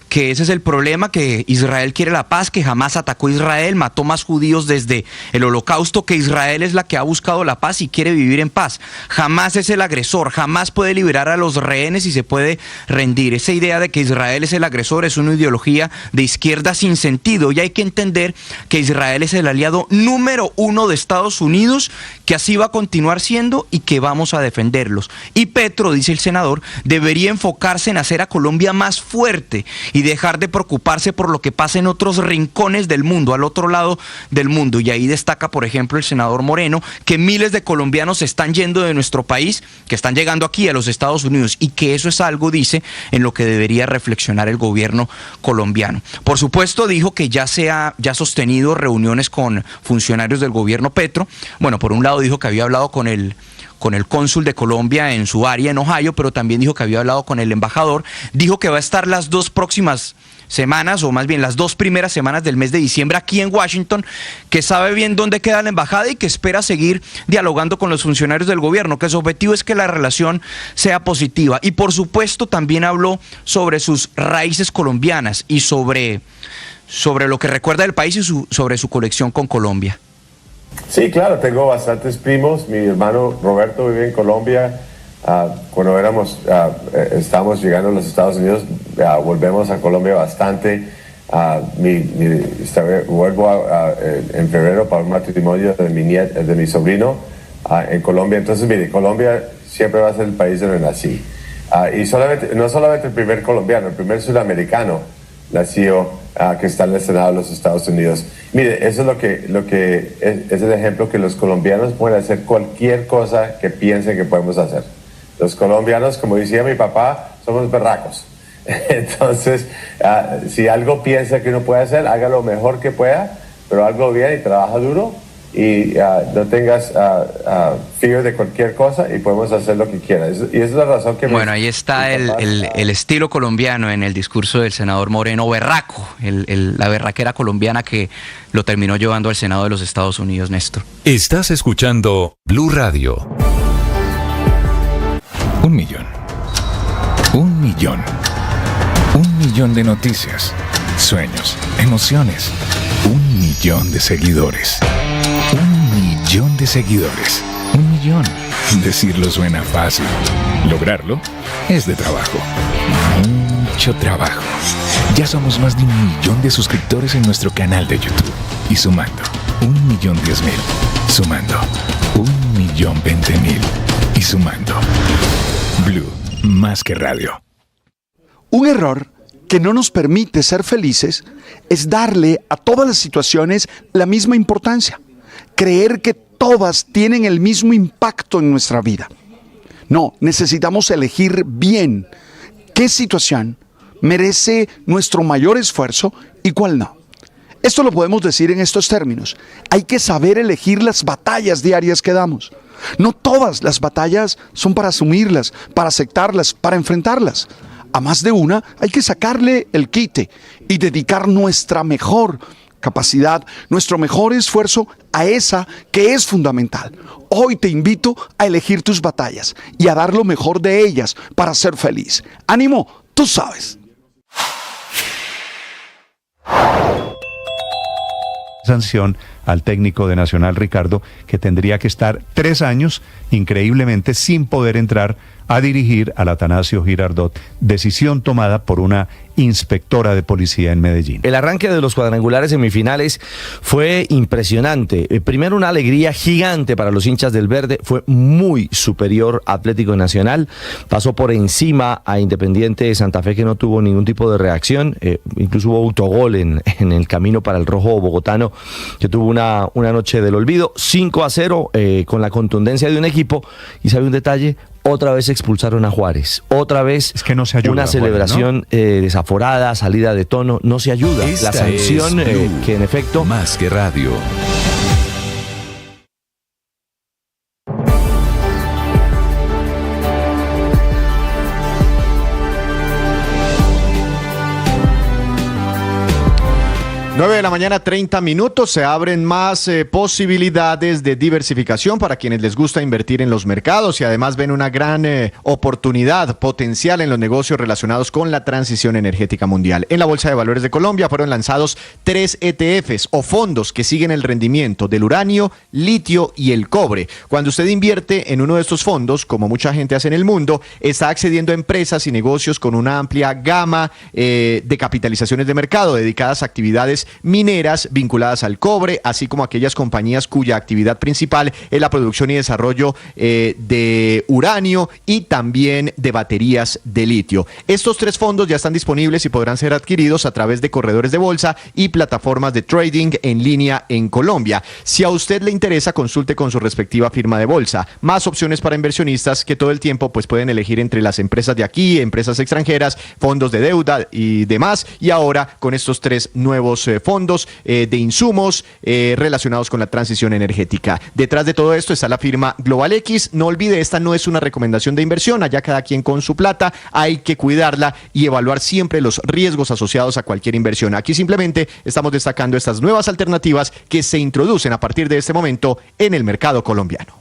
que ese es el problema, que Israel quiere la paz, que jamás atacó a Israel, mató más judíos desde el Holocausto, que Israel es la que ha buscado la paz y quiere vivir en paz. Jamás es el agresor, jamás puede liberar a los rehenes y se puede rendir. Esa idea de que Israel es el agresor es una ideología de izquierda sin sentido, y hay que entender que Israel es el aliado número 1 de Estados Unidos, que así va a continuar siendo y que vamos a defenderlos. Y Petro, dice el senador, debería enfocarse en hacer a Colombia más fuerte y dejar de preocuparse por lo que pasa en otros rincones del mundo, al otro lado del mundo. Y ahí destaca, por ejemplo, el senador Moreno, que miles de colombianos están yendo de nuestro país, que están llegando aquí a los Estados Unidos, y que eso es algo, dice, en lo que debería reflexionar el gobierno colombiano. Por supuesto, dijo que ya ha sostenido reuniones con funcionarios del gobierno Petro. Bueno, por un lado dijo que había hablado con el cónsul de Colombia en su área en Ohio, pero también dijo que había hablado con el embajador. Dijo que va a estar las 2 próximas semanas, o más bien las 2 primeras semanas del mes de diciembre aquí en Washington, que sabe bien dónde queda la embajada y que espera seguir dialogando con los funcionarios del gobierno, que su objetivo es que la relación sea positiva. Y por supuesto también habló sobre sus raíces colombianas y sobre lo que recuerda del país y sobre su conexión con Colombia. Sí, claro, tengo bastantes primos. Mi hermano Roberto vive en Colombia. Cuando estábamos llegando a los Estados Unidos, volvemos a Colombia bastante. Vuelvo en febrero para un matrimonio de mi sobrino en Colombia. Entonces, mire, Colombia siempre va a ser el país donde nací. Y no solamente el primer colombiano, el primer sudamericano nació que está en el Senado de los Estados Unidos. Mire, eso es lo que es el ejemplo, que los colombianos pueden hacer cualquier cosa que piensen que podemos hacer. Los colombianos, como decía mi papá, somos berracos. Entonces, si algo piensa que uno puede hacer, haga lo mejor que pueda, pero hágalo bien y trabaja duro, y no tengas fear de cualquier cosa, y podemos hacer lo que quieras. Y esa es la razón que... Bueno, ahí está el estilo colombiano en el discurso del senador Moreno, berraco, la berraquera colombiana que lo terminó llevando al Senado de los Estados Unidos, Néstor. Estás escuchando Blue Radio. 1 millón. 1 millón. 1 millón de noticias, sueños, emociones. 1 millón de seguidores. 1 millón de seguidores. 1 millón. Decirlo suena fácil. Lograrlo es de trabajo. Mucho trabajo. Ya somos más de 1 millón de suscriptores en nuestro canal de YouTube. Y sumando, 1.010.000. Sumando, 1.020.000. Y sumando. Blue, más que radio. Un error que no nos permite ser felices es darle a todas las situaciones la misma importancia. Creer que todas tienen el mismo impacto en nuestra vida. No, necesitamos elegir bien qué situación merece nuestro mayor esfuerzo y cuál no. Esto lo podemos decir en estos términos. Hay que saber elegir las batallas diarias que damos. No todas las batallas son para asumirlas, para aceptarlas, para enfrentarlas. A más de una hay que sacarle el quite y dedicar nuestra mejor capacidad, nuestro mejor esfuerzo a esa que es fundamental. Hoy te invito a elegir tus batallas y a dar lo mejor de ellas para ser feliz. ¡Ánimo! Tú sabes. sanción al técnico de Nacional, Ricardo, que tendría que estar 3 años, increíblemente, sin poder entrar a dirigir al Atanasio Girardot, decisión tomada por una inspectora de policía en Medellín. El arranque de los cuadrangulares semifinales fue impresionante. Primero, una alegría gigante para los hinchas del Verde. Fue muy superior a Atlético Nacional. Pasó por encima a Independiente de Santa Fe, que no tuvo ningún tipo de reacción. Incluso hubo autogol en el camino para el rojo bogotano, que tuvo una noche del olvido. 5-0 con la contundencia de un equipo. Y sabe un detalle, otra vez expulsaron a Juárez, otra vez es que no se ayuda, una celebración desaforada, salida de tono, no se ayuda. Esta la sanción que en efecto... Más que radio. Nueve de la mañana, 30 minutos. Se abren más posibilidades de diversificación para quienes les gusta invertir en los mercados y además ven una gran oportunidad potencial en los negocios relacionados con la transición energética mundial. En la Bolsa de Valores de Colombia fueron lanzados 3 ETFs o fondos que siguen el rendimiento del uranio, litio y el cobre. Cuando usted invierte en uno de estos fondos, como mucha gente hace en el mundo, está accediendo a empresas y negocios con una amplia gama de capitalizaciones de mercado dedicadas a actividades mineras vinculadas al cobre, así como aquellas compañías cuya actividad principal es la producción y desarrollo de uranio y también de baterías de litio. Estos 3 fondos ya están disponibles y podrán ser adquiridos a través de corredores de bolsa y plataformas de trading en línea en Colombia. Si a usted le interesa, consulte con su respectiva firma de bolsa. Más opciones para inversionistas que todo el tiempo pues pueden elegir entre las empresas de aquí, empresas extranjeras, fondos de deuda y demás, y ahora con estos 3 nuevos fondos de insumos relacionados con la transición energética. Detrás de todo esto está la firma Global X. No olvide, esta no es una recomendación de inversión, allá cada quien con su plata, hay que cuidarla y evaluar siempre los riesgos asociados a cualquier inversión. Aquí simplemente estamos destacando estas nuevas alternativas que se introducen a partir de este momento en el mercado colombiano.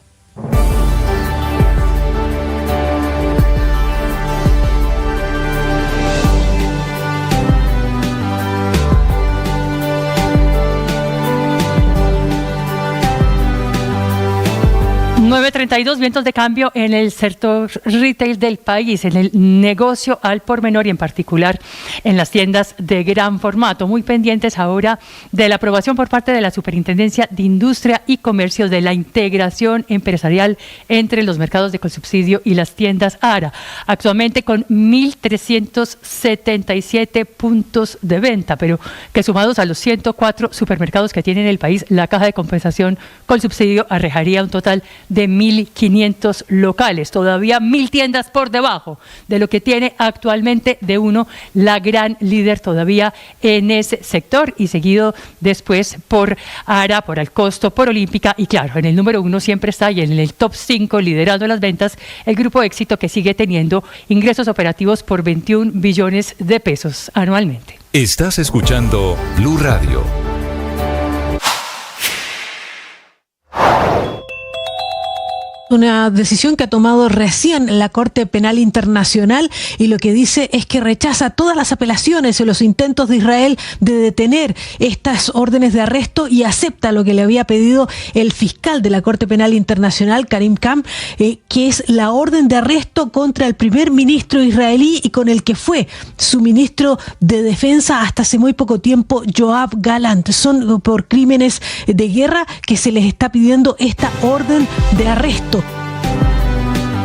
$9.32, vientos de cambio en el sector retail del país, en el negocio al por menor y en particular en las tiendas de gran formato. Muy pendientes ahora de la aprobación por parte de la Superintendencia de Industria y Comercio de la integración empresarial entre los mercados de consubsidio y las tiendas ARA. Actualmente con 1.377 puntos de venta, pero que sumados a los 104 supermercados que tiene en el país, la caja de compensación con subsidio arrojaría un total de 1.500 locales, todavía 1.000 tiendas por debajo de lo que tiene actualmente de uno la gran líder todavía en ese sector, y seguido después por ARA, por Alcosto, por Olímpica, y claro, en el número 1 siempre está, y en el top 5 liderando las ventas, el Grupo Éxito, que sigue teniendo ingresos operativos por 21 billones de pesos anualmente. Estás escuchando Blue Radio. Una decisión que ha tomado recién la Corte Penal Internacional, y lo que dice es que rechaza todas las apelaciones y los intentos de Israel de detener estas órdenes de arresto y acepta lo que le había pedido el fiscal de la Corte Penal Internacional, Karim Khan, que es la orden de arresto contra el primer ministro israelí y con el que fue su ministro de Defensa hasta hace muy poco tiempo, Yoav Gallant. Son por crímenes de guerra que se les está pidiendo esta orden de arresto.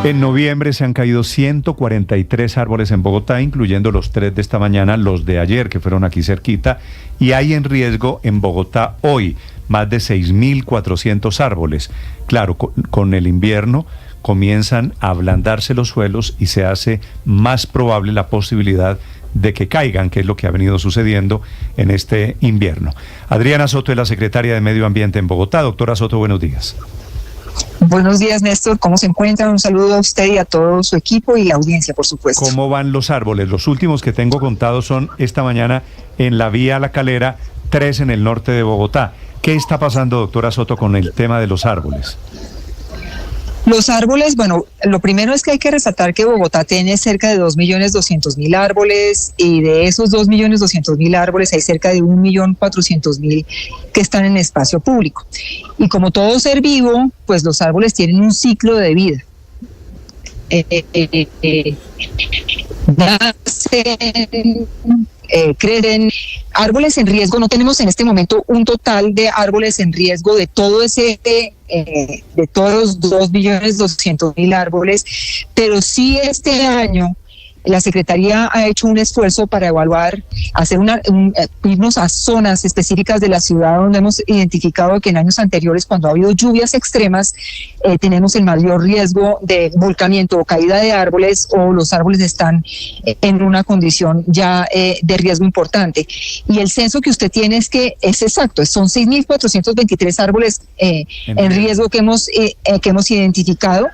En noviembre se han caído 143 árboles en Bogotá, incluyendo los 3 de esta mañana, los de ayer que fueron aquí cerquita, y hay en riesgo en Bogotá hoy más de 6.400 árboles. Claro, con el invierno comienzan a ablandarse los suelos y se hace más probable la posibilidad de que caigan, que es lo que ha venido sucediendo en este invierno. Adriana Soto es la secretaria de Medio Ambiente en Bogotá. Doctora Soto, buenos días. Buenos días, Néstor. ¿Cómo se encuentran? Un saludo a usted y a todo su equipo y la audiencia, por supuesto. ¿Cómo van los árboles? Los últimos que tengo contados son esta mañana en la vía La Calera, 3 en el norte de Bogotá. ¿Qué está pasando, doctora Soto, con el tema de los árboles? Los árboles, bueno, lo primero es que hay que resaltar que Bogotá tiene cerca de 2.200.000 árboles y de esos 2.200.000 árboles hay cerca de 1.400.000 que están en espacio público. Y como todo ser vivo, pues los árboles tienen un ciclo de vida. Nacen, crecen. Árboles en riesgo, no tenemos en este momento un total de árboles en riesgo de todo ese de todos los 2.200.000 árboles, pero sí este año la Secretaría ha hecho un esfuerzo para evaluar, irnos a zonas específicas de la ciudad donde hemos identificado que en años anteriores, cuando ha habido lluvias extremas, tenemos el mayor riesgo de volcamiento o caída de árboles, o los árboles están en una condición ya de riesgo importante. Y el censo que usted tiene es exacto, son 6.423 árboles en riesgo que hemos identificado.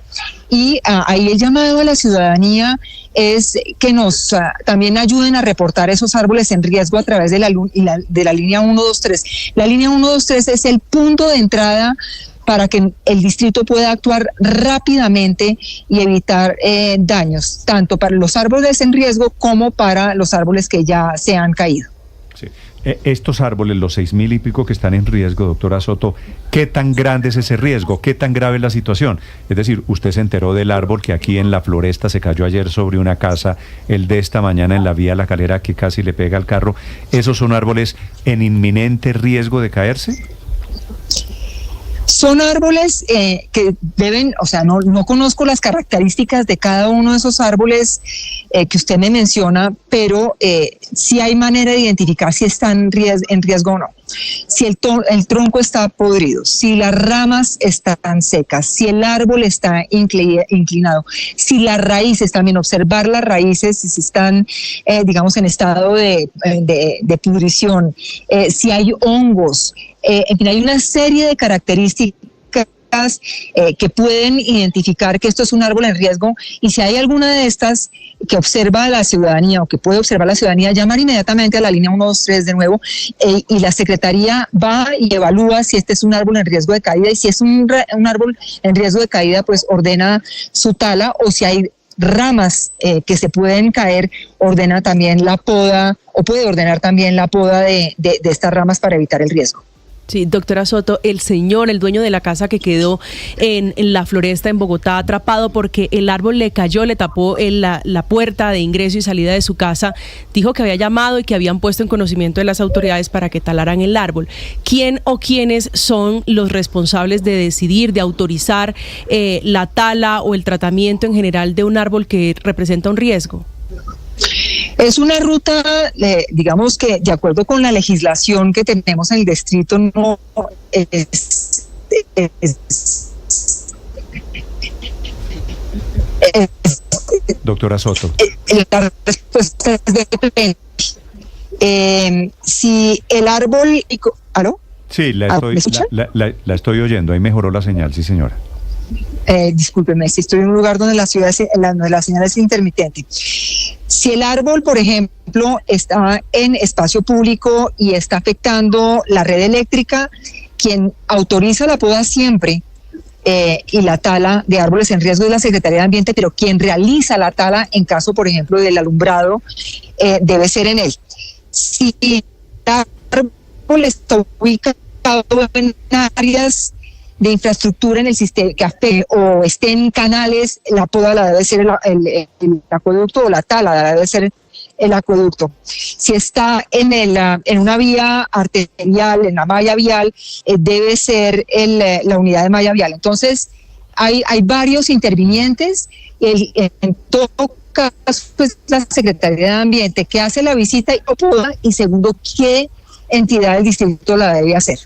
Y ahí el llamado a la ciudadanía es que nos también ayuden a reportar esos árboles en riesgo a través de la línea 123. La línea 123 es el punto de entrada para que el distrito pueda actuar rápidamente y evitar daños, tanto para los árboles en riesgo como para los árboles que ya se han caído. Sí. Estos árboles, los 6.000 y pico que están en riesgo, doctora Soto, ¿qué tan grande es ese riesgo? ¿Qué tan grave es la situación? Es decir, usted se enteró del árbol que aquí en la Floresta se cayó ayer sobre una casa, el de esta mañana en la vía La Calera que casi le pega al carro. ¿Esos son árboles en inminente riesgo de caerse? Son árboles que deben, o sea, no conozco las características de cada uno de esos árboles que usted me menciona, pero sí hay manera de identificar si están en riesgo o no. Si el tronco está podrido, si las ramas están secas, si el árbol está inclinado, si las raíces, también observar las raíces, si están, digamos, en estado de pudrición, si hay hongos, en fin, hay una serie de características que pueden identificar que esto es un árbol en riesgo, y si hay alguna de estas que observa la ciudadanía o que puede observar la ciudadanía, llamar inmediatamente a la línea 123 de nuevo, y la Secretaría va y evalúa si este es un árbol en riesgo de caída, y si es un árbol en riesgo de caída, pues ordena su tala, o si hay ramas que se pueden caer, ordena también la poda, o puede ordenar también la poda de estas ramas para evitar el riesgo. Sí, doctora Soto, el dueño de la casa que quedó en la Floresta en Bogotá, atrapado porque el árbol le cayó, le tapó la puerta de ingreso y salida de su casa, dijo que había llamado y que habían puesto en conocimiento de las autoridades para que talaran el árbol. ¿Quién o quiénes son los responsables de decidir, de autorizar la tala o el tratamiento en general de un árbol que representa un riesgo? Es una ruta, digamos que de acuerdo con la legislación que tenemos en el distrito, no es doctora Soto. La respuesta es depende. Si el árbol... ¿Aló? Sí, ¿me escucha? la estoy oyendo, ahí mejoró la señal, sí señora. Discúlpeme, si estoy en un lugar donde la señal es intermitente. Si el árbol, por ejemplo, está en espacio público y está afectando la red eléctrica, quien autoriza la poda siempre y la tala de árboles en riesgo es la Secretaría de Ambiente, pero quien realiza la tala en caso, por ejemplo, del alumbrado, debe ser en él. Si el árbol está ubicado en áreas de infraestructura en el sistema o esté en canales, la poda la debe ser el acueducto, o la tala la debe ser el acueducto. Si está en una vía arterial, en la malla vial, debe ser la unidad de malla vial. Entonces hay varios intervinientes, en todo caso pues la Secretaría de Ambiente que hace la visita y poda, y segundo, qué entidad del distrito la debe hacer.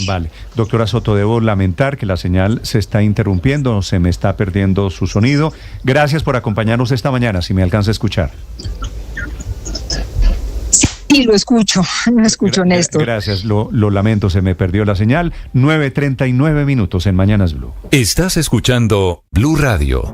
Vale. Doctora Soto, debo lamentar que la señal se está interrumpiendo, se me está perdiendo su sonido. Gracias por acompañarnos esta mañana, si me alcanza a escuchar. Sí, lo escucho, Néstor. Gracias, lo lamento, se me perdió la señal. 9:39 minutos en Mañanas Blue. Estás escuchando Blue Radio.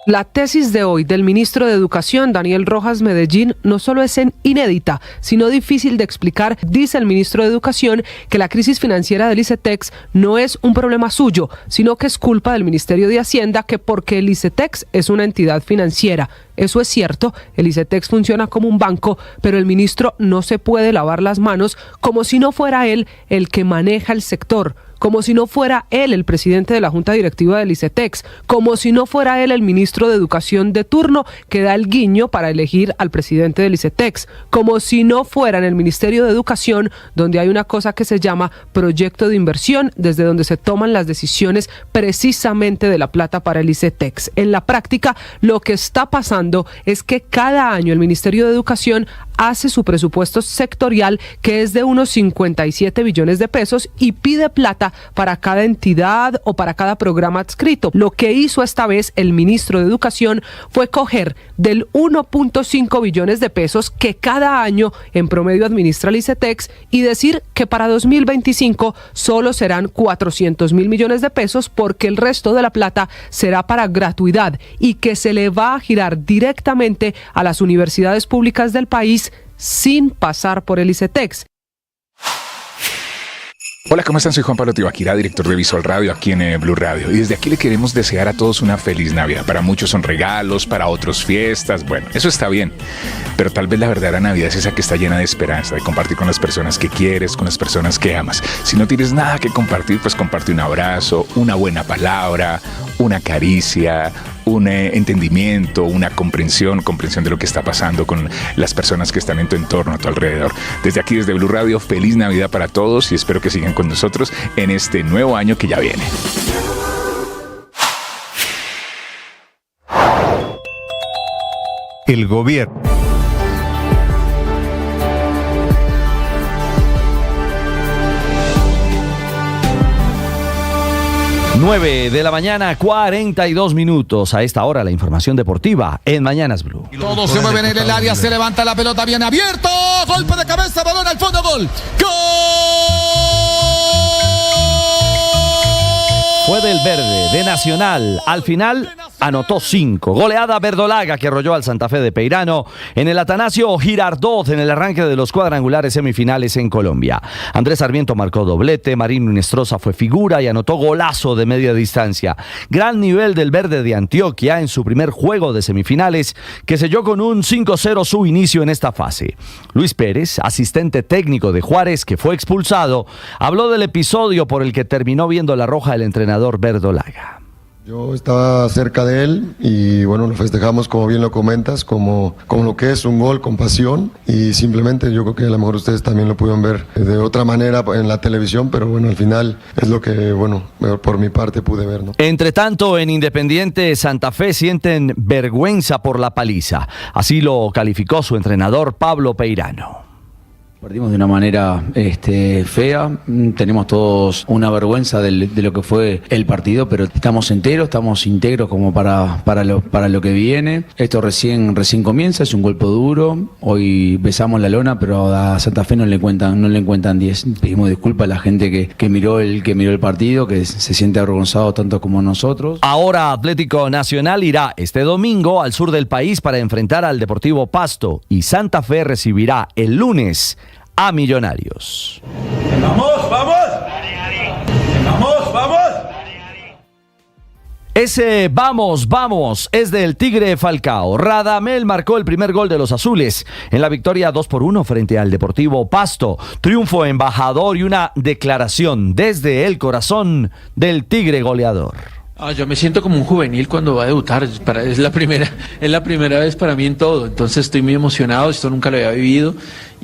La tesis de hoy del ministro de Educación, Daniel Rojas Medellín, no solo es inédita, sino difícil de explicar. Dice el ministro de Educación que la crisis financiera del ICETEX no es un problema suyo, sino que es culpa del Ministerio de Hacienda, que porque el ICETEX es una entidad financiera. Eso es cierto, el ICETEX funciona como un banco, pero el ministro no se puede lavar las manos como si no fuera él el que maneja el sector, como si no fuera él el presidente de la Junta Directiva del ICETEX, como si no fuera él el ministro de Educación de turno que da el guiño para elegir al presidente del ICETEX, como si no fuera en el Ministerio de Educación, donde hay una cosa que se llama proyecto de inversión, desde donde se toman las decisiones precisamente de la plata para el ICETEX. En la práctica, lo que está pasando es que cada año el Ministerio de Educación hace su presupuesto sectorial, que es de unos 57 billones de pesos, y pide plata para cada entidad o para cada programa adscrito. Lo que hizo esta vez el ministro de Educación fue coger del 1.5 billones de pesos que cada año en promedio administra el ICETEX y decir que para 2025 solo serán 400.000 millones de pesos, porque el resto de la plata será para gratuidad y que se le va a girar directamente a las universidades públicas del país sin pasar por el ICETEX. Hola, ¿cómo están? Soy Juan Pablo Tibaquirá, director de Visual Radio aquí en Blue Radio. Y desde aquí le queremos desear a todos una feliz Navidad. Para muchos son regalos, para otros fiestas. Bueno, eso está bien. Pero tal vez la verdadera Navidad es esa que está llena de esperanza, de compartir con las personas que quieres, con las personas que amas. Si no tienes nada que compartir, pues comparte un abrazo, una buena palabra, una caricia, un entendimiento, una comprensión de lo que está pasando con las personas que están en tu entorno, a tu alrededor. Desde aquí, desde Blue Radio, feliz Navidad para todos y espero que sigan con nosotros en este nuevo año que ya viene. El gobierno. Nueve de la mañana, 42 minutos. A esta hora la información deportiva en Mañanas Blue. Todos se mueven en el área, se levanta la pelota bien abierto. Golpe de cabeza, balón al fondo, gol. ¡Gol! Fue del Verde, de Nacional. Al final anotó 5. Goleada verdolaga que arrolló al Santa Fe de Peirano en el Atanasio Girardot en el arranque de los cuadrangulares semifinales en Colombia. Andrés Sarmiento marcó doblete, Marino Inestrosa fue figura y anotó golazo de media distancia. Gran nivel del Verde de Antioquia en su primer juego de semifinales, que selló con un 5-0 su inicio en esta fase. Luis Pérez, asistente técnico de Juárez, que fue expulsado, habló del episodio por el que terminó viendo la roja el entrenador verdolaga. Yo estaba cerca de él y bueno, lo festejamos como bien lo comentas, como lo que es un gol con pasión, y simplemente yo creo que a lo mejor ustedes también lo pudieron ver de otra manera en la televisión, pero bueno, al final es lo que, bueno, por mi parte pude ver, ¿no? Entre tanto, en Independiente Santa Fe sienten vergüenza por la paliza. Así lo calificó su entrenador Pablo Peirano. Perdimos de una manera fea, tenemos todos una vergüenza de lo que fue el partido, pero estamos íntegros como para lo que viene. Esto recién comienza, es un golpe duro, hoy besamos la lona, pero a Santa Fe no le cuentan 10. Pedimos disculpas a la gente que miró el partido, que se siente avergonzado tanto como nosotros. Ahora Atlético Nacional irá este domingo al sur del país para enfrentar al Deportivo Pasto y Santa Fe recibirá el lunes a Millonarios. ¡Vamos, vamos! ¡Vamos, vamos! Ese vamos es del Tigre Falcao. Radamel marcó el primer gol de los azules en la victoria 2-1 frente al Deportivo Pasto. Triunfo embajador y una declaración desde el corazón del Tigre goleador. Yo me siento como un juvenil cuando va a debutar. Es la primera vez para mí en todo. Entonces estoy muy emocionado. Esto nunca lo había vivido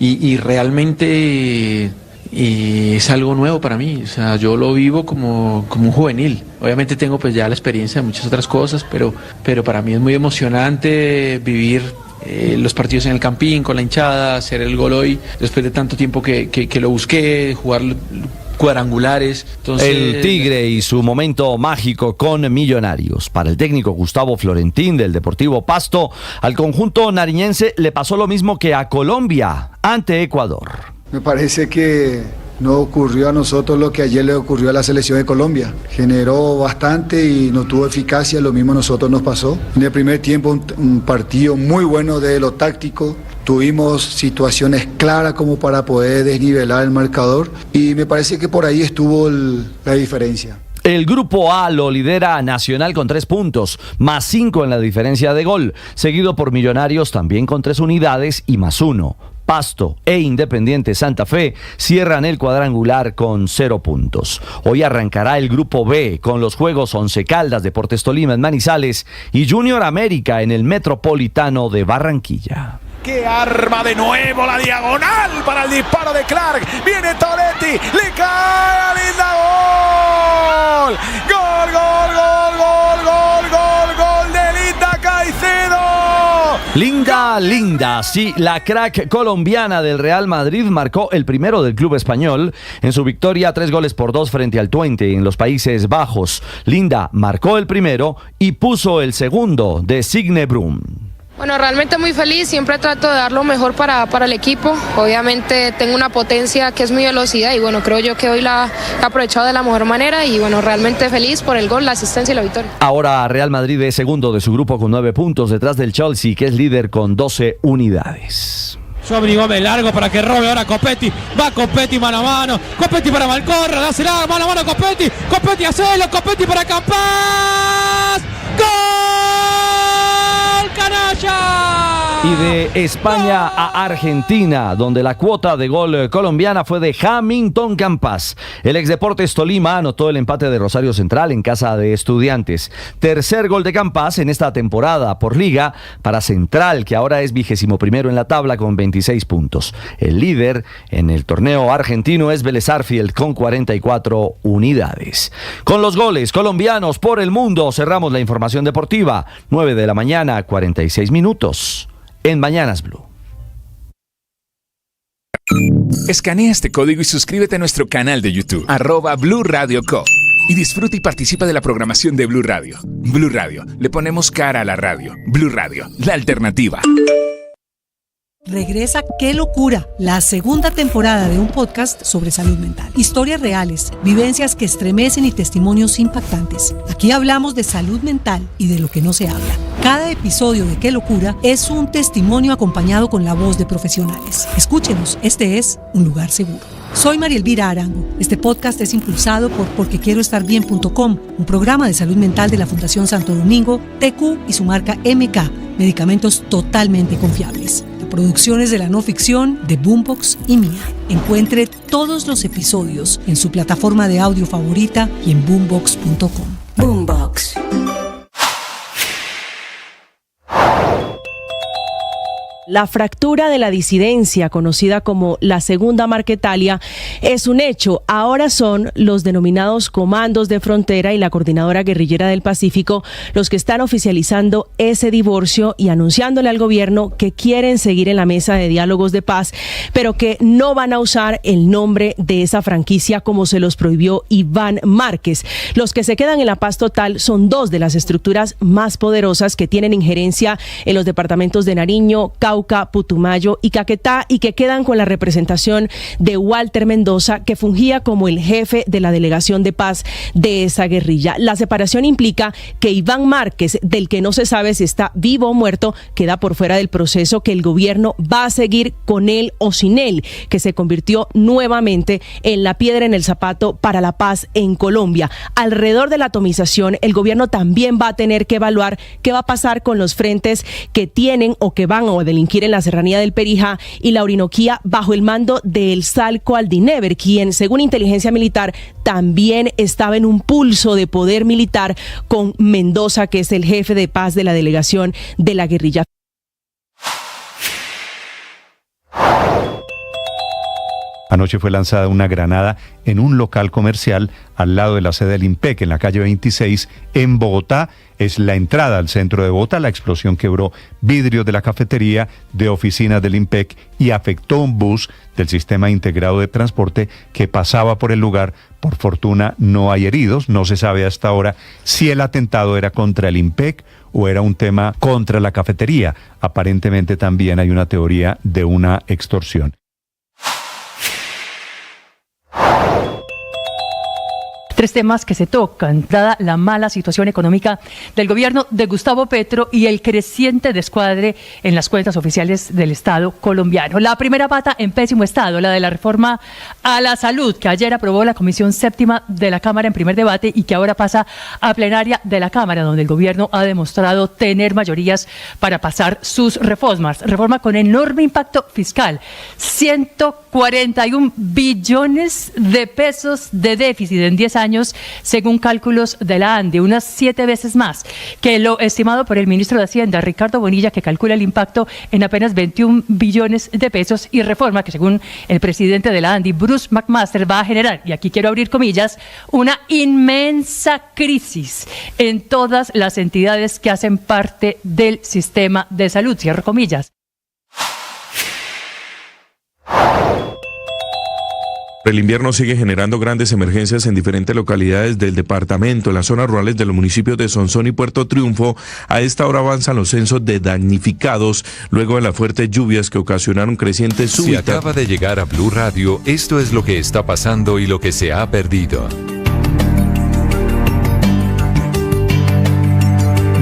y realmente es algo nuevo para mí. O sea, yo lo vivo como un juvenil. Obviamente tengo pues ya la experiencia de muchas otras cosas, pero para mí es muy emocionante vivir los partidos en el Campín con la hinchada, hacer el gol hoy después de tanto tiempo que lo busqué, jugar cuadrangulares. Entonces, el Tigre y su momento mágico con Millonarios. Para el técnico Gustavo Florentín del Deportivo Pasto, al conjunto nariñense le pasó lo mismo que a Colombia ante Ecuador. Me parece que no ocurrió a nosotros lo que ayer le ocurrió a la selección de Colombia. Generó bastante y no tuvo eficacia, lo mismo a nosotros nos pasó. En el primer tiempo un partido muy bueno de lo táctico. Tuvimos situaciones claras como para poder desnivelar el marcador y me parece que por ahí estuvo la diferencia. El grupo A lo lidera Nacional con 3 puntos, más 5 en la diferencia de gol, seguido por Millonarios también con 3 unidades y más 1. Pasto e Independiente Santa Fe cierran el cuadrangular con 0 puntos. Hoy arrancará el grupo B con los juegos Once Caldas, Deportes Tolima en Manizales y Junior América en el Metropolitano de Barranquilla. Que arma de nuevo la diagonal para el disparo de Clark. Viene Toretti, le cae a Linda. ¡Gol! ¡Gol, gol, gol, gol, gol, gol, gol de Linda Caicedo! Linda, sí, la crack colombiana del Real Madrid marcó el primero del club español en su victoria 3-2 frente al Twente en los Países Bajos. Linda marcó el primero y puso el segundo de Signe Brum. Bueno, realmente muy feliz, siempre trato de dar lo mejor para el equipo. Obviamente tengo una potencia que es mi velocidad y bueno, creo yo que hoy la he aprovechado de la mejor manera y bueno, realmente feliz por el gol, la asistencia y la victoria. Ahora Real Madrid es segundo de su grupo con 9 puntos detrás del Chelsea, que es líder con 12 unidades. Yo abrigóme largo para que robe ahora Copetti. Va Copetti mano a mano. Copetti para Malcorra. Dásela mano a mano Copetti. Copetti hacelo. Copetti para Campas. ¡Gol! ¡Canalla! Y de España a Argentina, donde la cuota de gol colombiana fue de Hamilton Campas. El ex Deportes Tolima anotó el empate de Rosario Central en casa de Estudiantes. Tercer gol de Campas en esta temporada por liga para Central, que ahora es 21º en la tabla con 26 puntos. El líder en el torneo argentino es Vélez Sarsfield con 44 unidades. Con los goles colombianos por el mundo cerramos la información deportiva. 9 de la mañana, 46 minutos. En Mañanas Blue. Escanea este código y suscríbete a nuestro canal de YouTube, @Blue Radio Co. Y disfruta y participa de la programación de Blue Radio. Blue Radio, le ponemos cara a la radio. Blue Radio, la alternativa. Regresa ¡Qué locura! La segunda temporada de un podcast sobre salud mental. Historias reales, vivencias que estremecen y testimonios impactantes. Aquí hablamos de salud mental y de lo que no se habla. Cada episodio de ¡Qué locura! Es un testimonio acompañado con la voz de profesionales. Escúchenos, este es un lugar seguro. Soy María Elvira Arango. Este podcast es impulsado por porquequieroestarbien.com, un programa de salud mental de la Fundación Santo Domingo, TQ y su marca MK, medicamentos totalmente confiables. Producciones de la no ficción de Boombox y Mía. Encuentre todos los episodios en su plataforma de audio favorita y en boombox.com. Boombox. La fractura de la disidencia, conocida como la Segunda Marquetalia, es un hecho. Ahora son los denominados Comandos de Frontera y la Coordinadora Guerrillera del Pacífico los que están oficializando ese divorcio y anunciándole al gobierno que quieren seguir en la mesa de diálogos de paz, pero que no van a usar el nombre de esa franquicia como se los prohibió Iván Márquez. Los que se quedan en la paz total son dos de las estructuras más poderosas que tienen injerencia en los departamentos de Nariño, Cauca, Putumayo y Caquetá, y que quedan con la representación de Walter Mendoza, que fungía como el jefe de la delegación de paz de esa guerrilla. La separación implica que Iván Márquez, del que no se sabe si está vivo o muerto, queda por fuera del proceso, que el gobierno va a seguir con él o sin él, que se convirtió nuevamente en la piedra en el zapato para la paz en Colombia. Alrededor de la atomización, el gobierno también va a tener que evaluar qué va a pasar con los frentes que tienen o que van a delinquir en la serranía del Perijá y la Orinoquía bajo el mando del Salco Aldinever, quien, según inteligencia militar, también estaba en un pulso de poder militar con Mendoza, que es el jefe de paz de la delegación de la guerrilla. Anoche fue lanzada una granada en un local comercial al lado de la sede del IMPEC, en la calle 26, en Bogotá. Es la entrada al centro de Bogotá. La explosión quebró vidrios de la cafetería, de oficinas del IMPEC y afectó un bus del Sistema Integrado de Transporte que pasaba por el lugar. Por fortuna no hay heridos. No se sabe hasta ahora si el atentado era contra el IMPEC o era un tema contra la cafetería. Aparentemente también hay una teoría de una extorsión. Tres temas que se tocan, dada la mala situación económica del gobierno de Gustavo Petro y el creciente descuadre en las cuentas oficiales del Estado colombiano. La primera pata en pésimo estado, la de la reforma a la salud, que ayer aprobó la Comisión Séptima de la Cámara en primer debate y que ahora pasa a plenaria de la Cámara, donde el gobierno ha demostrado tener mayorías para pasar sus reformas. Reforma con enorme impacto fiscal, 141 billones de pesos de déficit en 10 años, según cálculos de la ANDE, unas 7 veces más que lo estimado por el ministro de Hacienda, Ricardo Bonilla, que calcula el impacto en apenas 21 billones de pesos, y reforma que, según el presidente de la ANDE, Bruce McMaster, va a generar, y aquí quiero abrir comillas, una inmensa crisis en todas las entidades que hacen parte del sistema de salud, cierro comillas. El invierno sigue generando grandes emergencias en diferentes localidades del departamento. En las zonas rurales de los municipios de Sonsón y Puerto Triunfo, a esta hora avanzan los censos de damnificados luego de las fuertes lluvias que ocasionaron crecientes súbitas. Si acaba de llegar a Blue Radio, esto es lo que está pasando y lo que se ha perdido.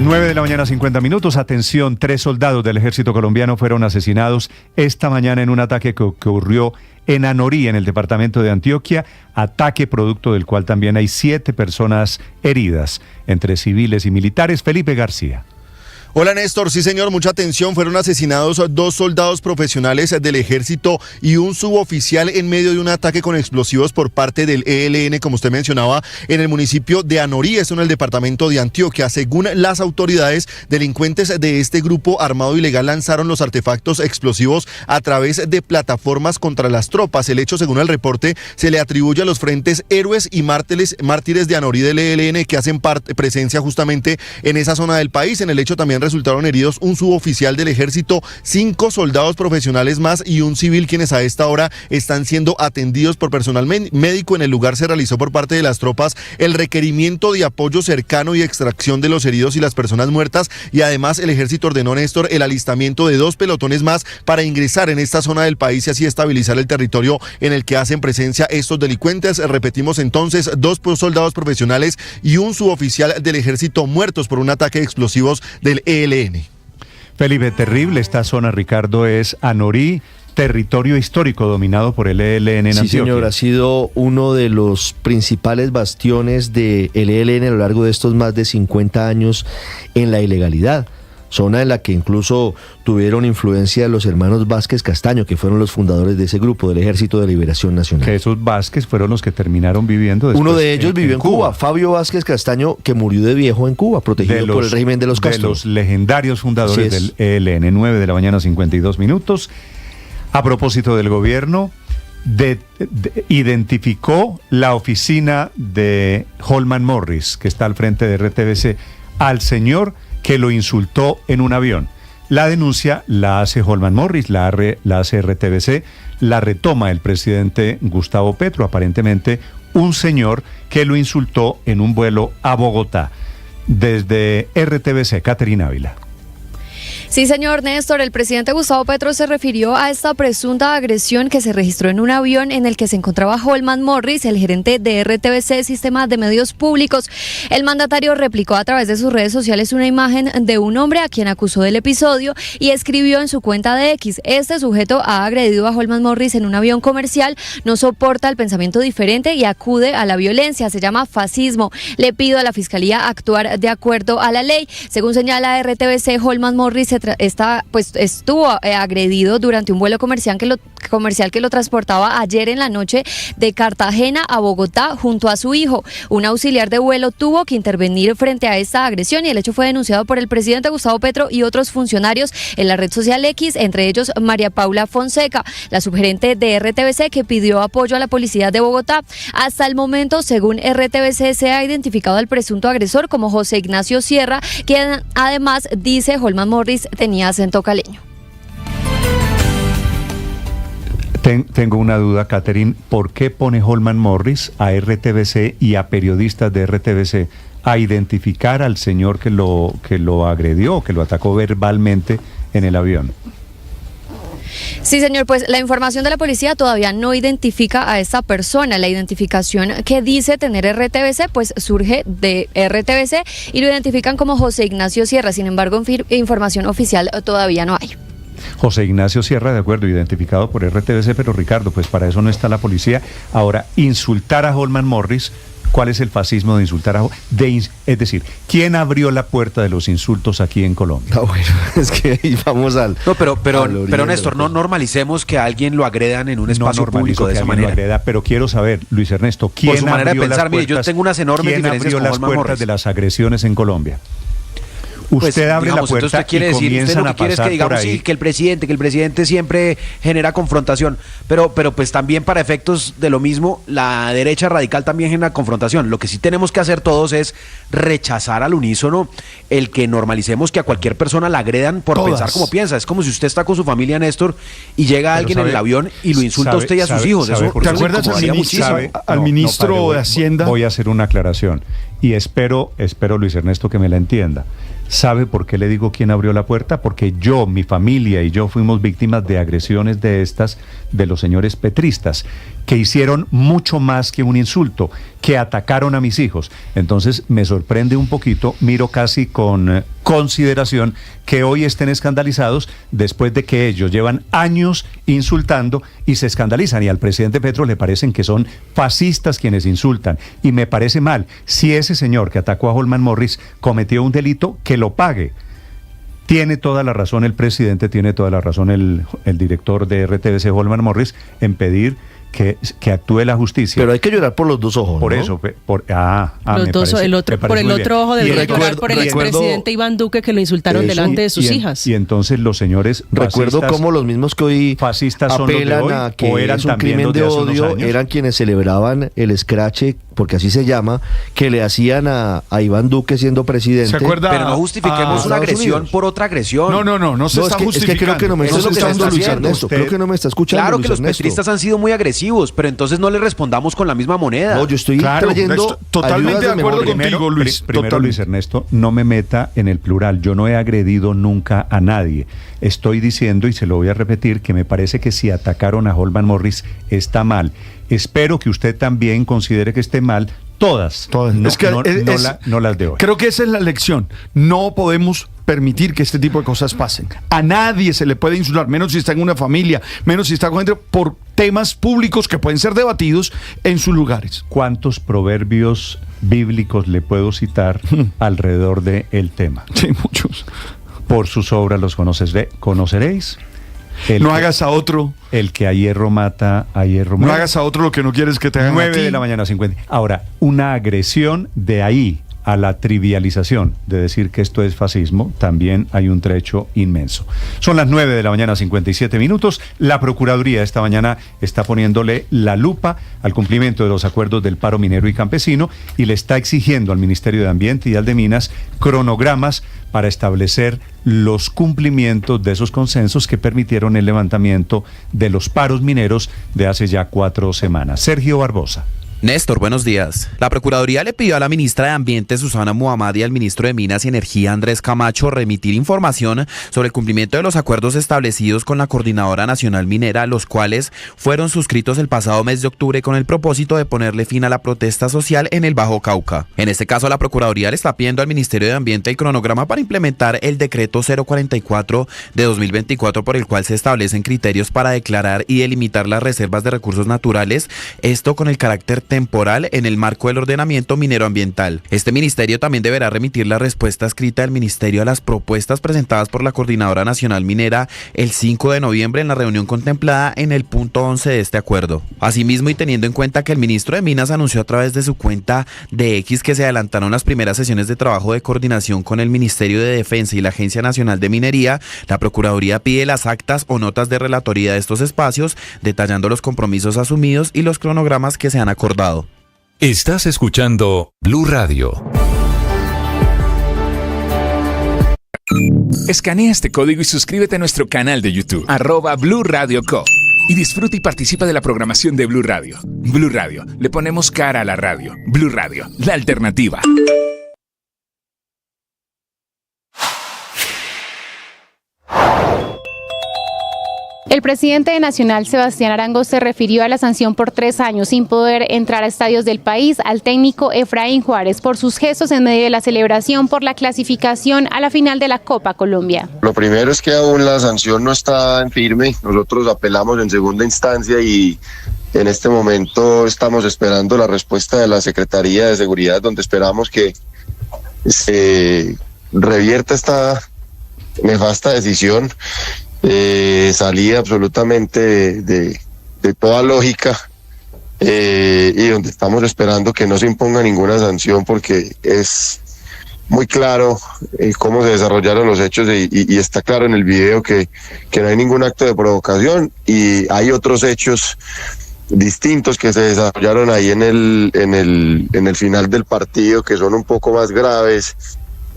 9:50 a.m. Atención, 3 soldados del ejército colombiano fueron asesinados esta mañana en un ataque que ocurrió en Anorí, en el departamento de Antioquia, ataque producto del cual también hay 7 personas heridas, entre civiles y militares. Felipe García. Hola Néstor, sí señor, mucha atención, fueron asesinados 2 soldados profesionales del ejército y un suboficial en medio de un ataque con explosivos por parte del ELN, como usted mencionaba, en el municipio de Anorí, esto en el departamento de Antioquia. Según las autoridades, delincuentes de este grupo armado ilegal lanzaron los artefactos explosivos a través de plataformas contra las tropas. El hecho, según el reporte, se le atribuye a los frentes Héroes y Mártires de Anorí del ELN, que hacen presencia justamente en esa zona del país. En el hecho también resultaron heridos un suboficial del ejército, 5 soldados profesionales más y un civil, quienes a esta hora están siendo atendidos por personal médico. En el lugar se realizó por parte de las tropas el requerimiento de apoyo cercano y extracción de los heridos y las personas muertas, y además el ejército ordenó, Néstor, el alistamiento de 2 pelotones más para ingresar en esta zona del país y así estabilizar el territorio en el que hacen presencia estos delincuentes. Repetimos entonces, 2 soldados profesionales y un suboficial del ejército muertos por un ataque de explosivos del ELN. Felipe, terrible esta zona, Ricardo, es Anorí, territorio histórico dominado por el ELN en Antioquia. Sí, señor, ha sido uno de los principales bastiones del ELN a lo largo de estos más de 50 años en la ilegalidad. Zona en la que incluso tuvieron influencia los hermanos Vázquez Castaño, que fueron los fundadores de ese grupo del Ejército de Liberación Nacional. Que esos Vázquez fueron los que terminaron viviendo después. Uno de ellos vivió en Cuba, Fabio Vázquez Castaño, que murió de viejo en Cuba, protegido por el régimen de los Castro. De los legendarios fundadores del ELN. 9:52 a.m. A propósito del gobierno, identificó la oficina de Holman Morris, que está al frente de RTBC, al señor que lo insultó en un avión. La denuncia la hace Holman Morris, la hace RTBC, la retoma el presidente Gustavo Petro, aparentemente un señor que lo insultó en un vuelo a Bogotá. Desde RTBC, Caterina Ávila. Sí, señor Néstor, el presidente Gustavo Petro se refirió a esta presunta agresión que se registró en un avión en el que se encontraba Holman Morris, el gerente de RTBC, Sistema de Medios Públicos. El mandatario replicó a través de sus redes sociales una imagen de un hombre a quien acusó del episodio y escribió en su cuenta de X: este sujeto ha agredido a Holman Morris en un avión comercial, no soporta el pensamiento diferente y acude a la violencia, se llama fascismo. Le pido a la Fiscalía actuar de acuerdo a la ley. Según señala RTBC, Holman Morris estuvo agredido durante un vuelo comercial que lo transportaba ayer en la noche de Cartagena a Bogotá junto a su hijo. Un auxiliar de vuelo tuvo que intervenir frente a esta agresión y el hecho fue denunciado por el presidente Gustavo Petro y otros funcionarios en la red social X, entre ellos María Paula Fonseca, la subgerente de RTBC, que pidió apoyo a la policía de Bogotá. Hasta el momento, según RTBC, se ha identificado al presunto agresor como José Ignacio Sierra, quien además, dice, Holman Morris tenía acento caleño. Tengo una duda, Catherine. ¿Por qué pone Holman Morris a RTBC y a periodistas de RTBC a identificar al señor que lo agredió, que lo atacó verbalmente en el avión? Sí, señor, pues la información de la policía todavía no identifica a esta persona. La identificación que dice tener RTBC, pues surge de RTBC y lo identifican como José Ignacio Sierra. Sin embargo, información oficial todavía no hay. José Ignacio Sierra, de acuerdo, identificado por RTBC, pero Ricardo, pues para eso no está la policía. Ahora, insultar a Holman Morris, ¿cuál es el fascismo de insultar a es decir, ¿quién abrió la puerta de los insultos aquí en Colombia? No, bueno, es que ahí vamos al... No, pero Néstor, no normalicemos que a alguien lo agredan en un espacio público de esa manera. Agreda, pero quiero saber, Luis Ernesto, ¿quién por su manera de pensar, mire, yo tengo unas enormes diferencias con las Holman puertas Morris de las agresiones en Colombia? Usted pues, abre digamos, la puerta usted quiere y decir, comienzan usted lo a que quiere es que pasar digamos por ahí. sí, que el presidente siempre genera confrontación, pero pues también para efectos de lo mismo, la derecha radical también genera confrontación. Lo que sí tenemos que hacer todos es rechazar al unísono el que normalicemos que a cualquier persona la agredan por pensar como piensa. Es como si usted está con su familia, Néstor, y llega alguien en el avión y lo insulta a usted y a sus hijos. Eso ¿te acuerdas al ministro de Hacienda? Voy a hacer una aclaración y espero, Luis Ernesto, que me la entienda. ¿Sabe por qué le digo quién abrió la puerta? Porque yo, mi familia y yo fuimos víctimas de agresiones de estas de los señores petristas, que hicieron mucho más que un insulto, que atacaron a mis hijos. Entonces me sorprende un poquito, miro casi con consideración que hoy estén escandalizados después de que ellos llevan años insultando y se escandalizan, y al presidente Petro le parecen que son fascistas quienes insultan, y me parece mal. Si ese señor que atacó a Holman Morris cometió un delito, que lo pague. Tiene toda la razón el presidente, tiene toda la razón el director de RTBC, Holman Morris, en pedir que actúe la justicia. Pero hay que llorar por los dos ojos, por ¿no? eso, por el otro ojo debería llorar por el expresidente Iván Duque, que lo insultaron delante de sus hijas. Y entonces los señores recuerdo cómo los mismos que hoy fascistas son apelan los de hoy, a que eran es un crimen de odio, eran quienes celebraban el escrache, porque así se llama, que le hacían a Iván Duque siendo presidente. ¿Se acuerda? Pero no justifiquemos una agresión por otra agresión. No se está justificando. Es que creo que no me está escuchando Luis Ernesto. Creo que no me está escuchando. Claro que los petristas han sido muy agresivos, pero entonces no le respondamos con la misma moneda. No, yo estoy trayendo totalmente de acuerdo contigo, Luis. Primero, Luis Ernesto, no me meta en el plural. Yo no he agredido nunca a nadie. Estoy diciendo, y se lo voy a repetir, que me parece que si atacaron a Holman Morris está mal. Espero que usted también considere que esté mal todas. No las de hoy. Creo que esa es la lección. No podemos permitir que este tipo de cosas pasen. A nadie se le puede insultar, menos si está en una familia, menos si está con gente, por temas públicos que pueden ser debatidos en sus lugares. ¿Cuántos proverbios bíblicos le puedo citar alrededor del tema? Sí, muchos. Por sus obras los conoceréis. No hagas a otro. El que a hierro mata, a hierro muere. No hagas a otro lo que no quieres que te hagan 9 a ti. de la mañana, 50. Ahora, una agresión de ahí a la trivialización de decir que esto es fascismo, también hay un trecho inmenso. Son las 9 de la mañana, 57 minutos. La Procuraduría esta mañana está poniéndole la lupa al cumplimiento de los acuerdos del paro minero y campesino y le está exigiendo al Ministerio de Ambiente y al de Minas cronogramas para establecer los cumplimientos de esos consensos que permitieron el levantamiento de los paros mineros de hace ya 4 semanas. Sergio Barbosa. Néstor, buenos días. La Procuraduría le pidió a la ministra de Ambiente, Susana Muhammad, y al ministro de Minas y Energía, Andrés Camacho, remitir información sobre el cumplimiento de los acuerdos establecidos con la Coordinadora Nacional Minera, los cuales fueron suscritos el pasado mes de octubre con el propósito de ponerle fin a la protesta social en el Bajo Cauca. En este caso, la Procuraduría le está pidiendo al Ministerio de Ambiente el cronograma para implementar el decreto 044 de 2024, por el cual se establecen criterios para declarar y delimitar las reservas de recursos naturales, esto con el carácter temporal en el marco del ordenamiento minero ambiental. Este ministerio también deberá remitir la respuesta escrita del ministerio a las propuestas presentadas por la Coordinadora Nacional Minera el 5 de noviembre en la reunión contemplada en el punto 11 de este acuerdo. Asimismo, y teniendo en cuenta que el ministro de Minas anunció a través de su cuenta de X que se adelantaron las primeras sesiones de trabajo de coordinación con el Ministerio de Defensa y la Agencia Nacional de Minería, la Procuraduría pide las actas o notas de relatoría de estos espacios, detallando los compromisos asumidos y los cronogramas que se han acordado. Estás escuchando Blue Radio. Escanea este código y suscríbete a nuestro canal de YouTube, @Blue Radio Co. Y disfruta y participa de la programación de Blue Radio. Blue Radio, le ponemos cara a la radio. Blue Radio, la alternativa. El presidente de Nacional, Sebastián Arango, se refirió a la sanción por 3 años sin poder entrar a estadios del país al técnico Efraín Juárez por sus gestos en medio de la celebración por la clasificación a la final de la Copa Colombia. Lo primero es que aún la sanción no está en firme. Nosotros apelamos en segunda instancia y en este momento estamos esperando la respuesta de la Secretaría de Seguridad, donde esperamos que se revierta esta nefasta decisión. Salida absolutamente de toda lógica y donde estamos esperando que no se imponga ninguna sanción, porque es muy claro cómo se desarrollaron los hechos y está claro en el video que no hay ningún acto de provocación, y hay otros hechos distintos que se desarrollaron ahí en el final del partido que son un poco más graves.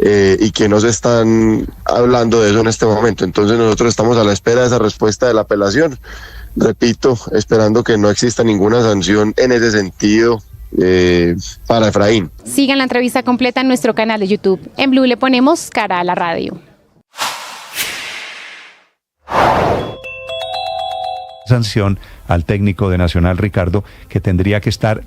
Y que no se están hablando de eso en este momento. Entonces nosotros estamos a la espera de esa respuesta de la apelación, repito, esperando que no exista ninguna sanción en ese sentido para Efraín. Sigan la entrevista completa en nuestro canal de YouTube. En Blue le ponemos cara a la radio. Sanción al técnico de Nacional, Ricardo, que tendría que estar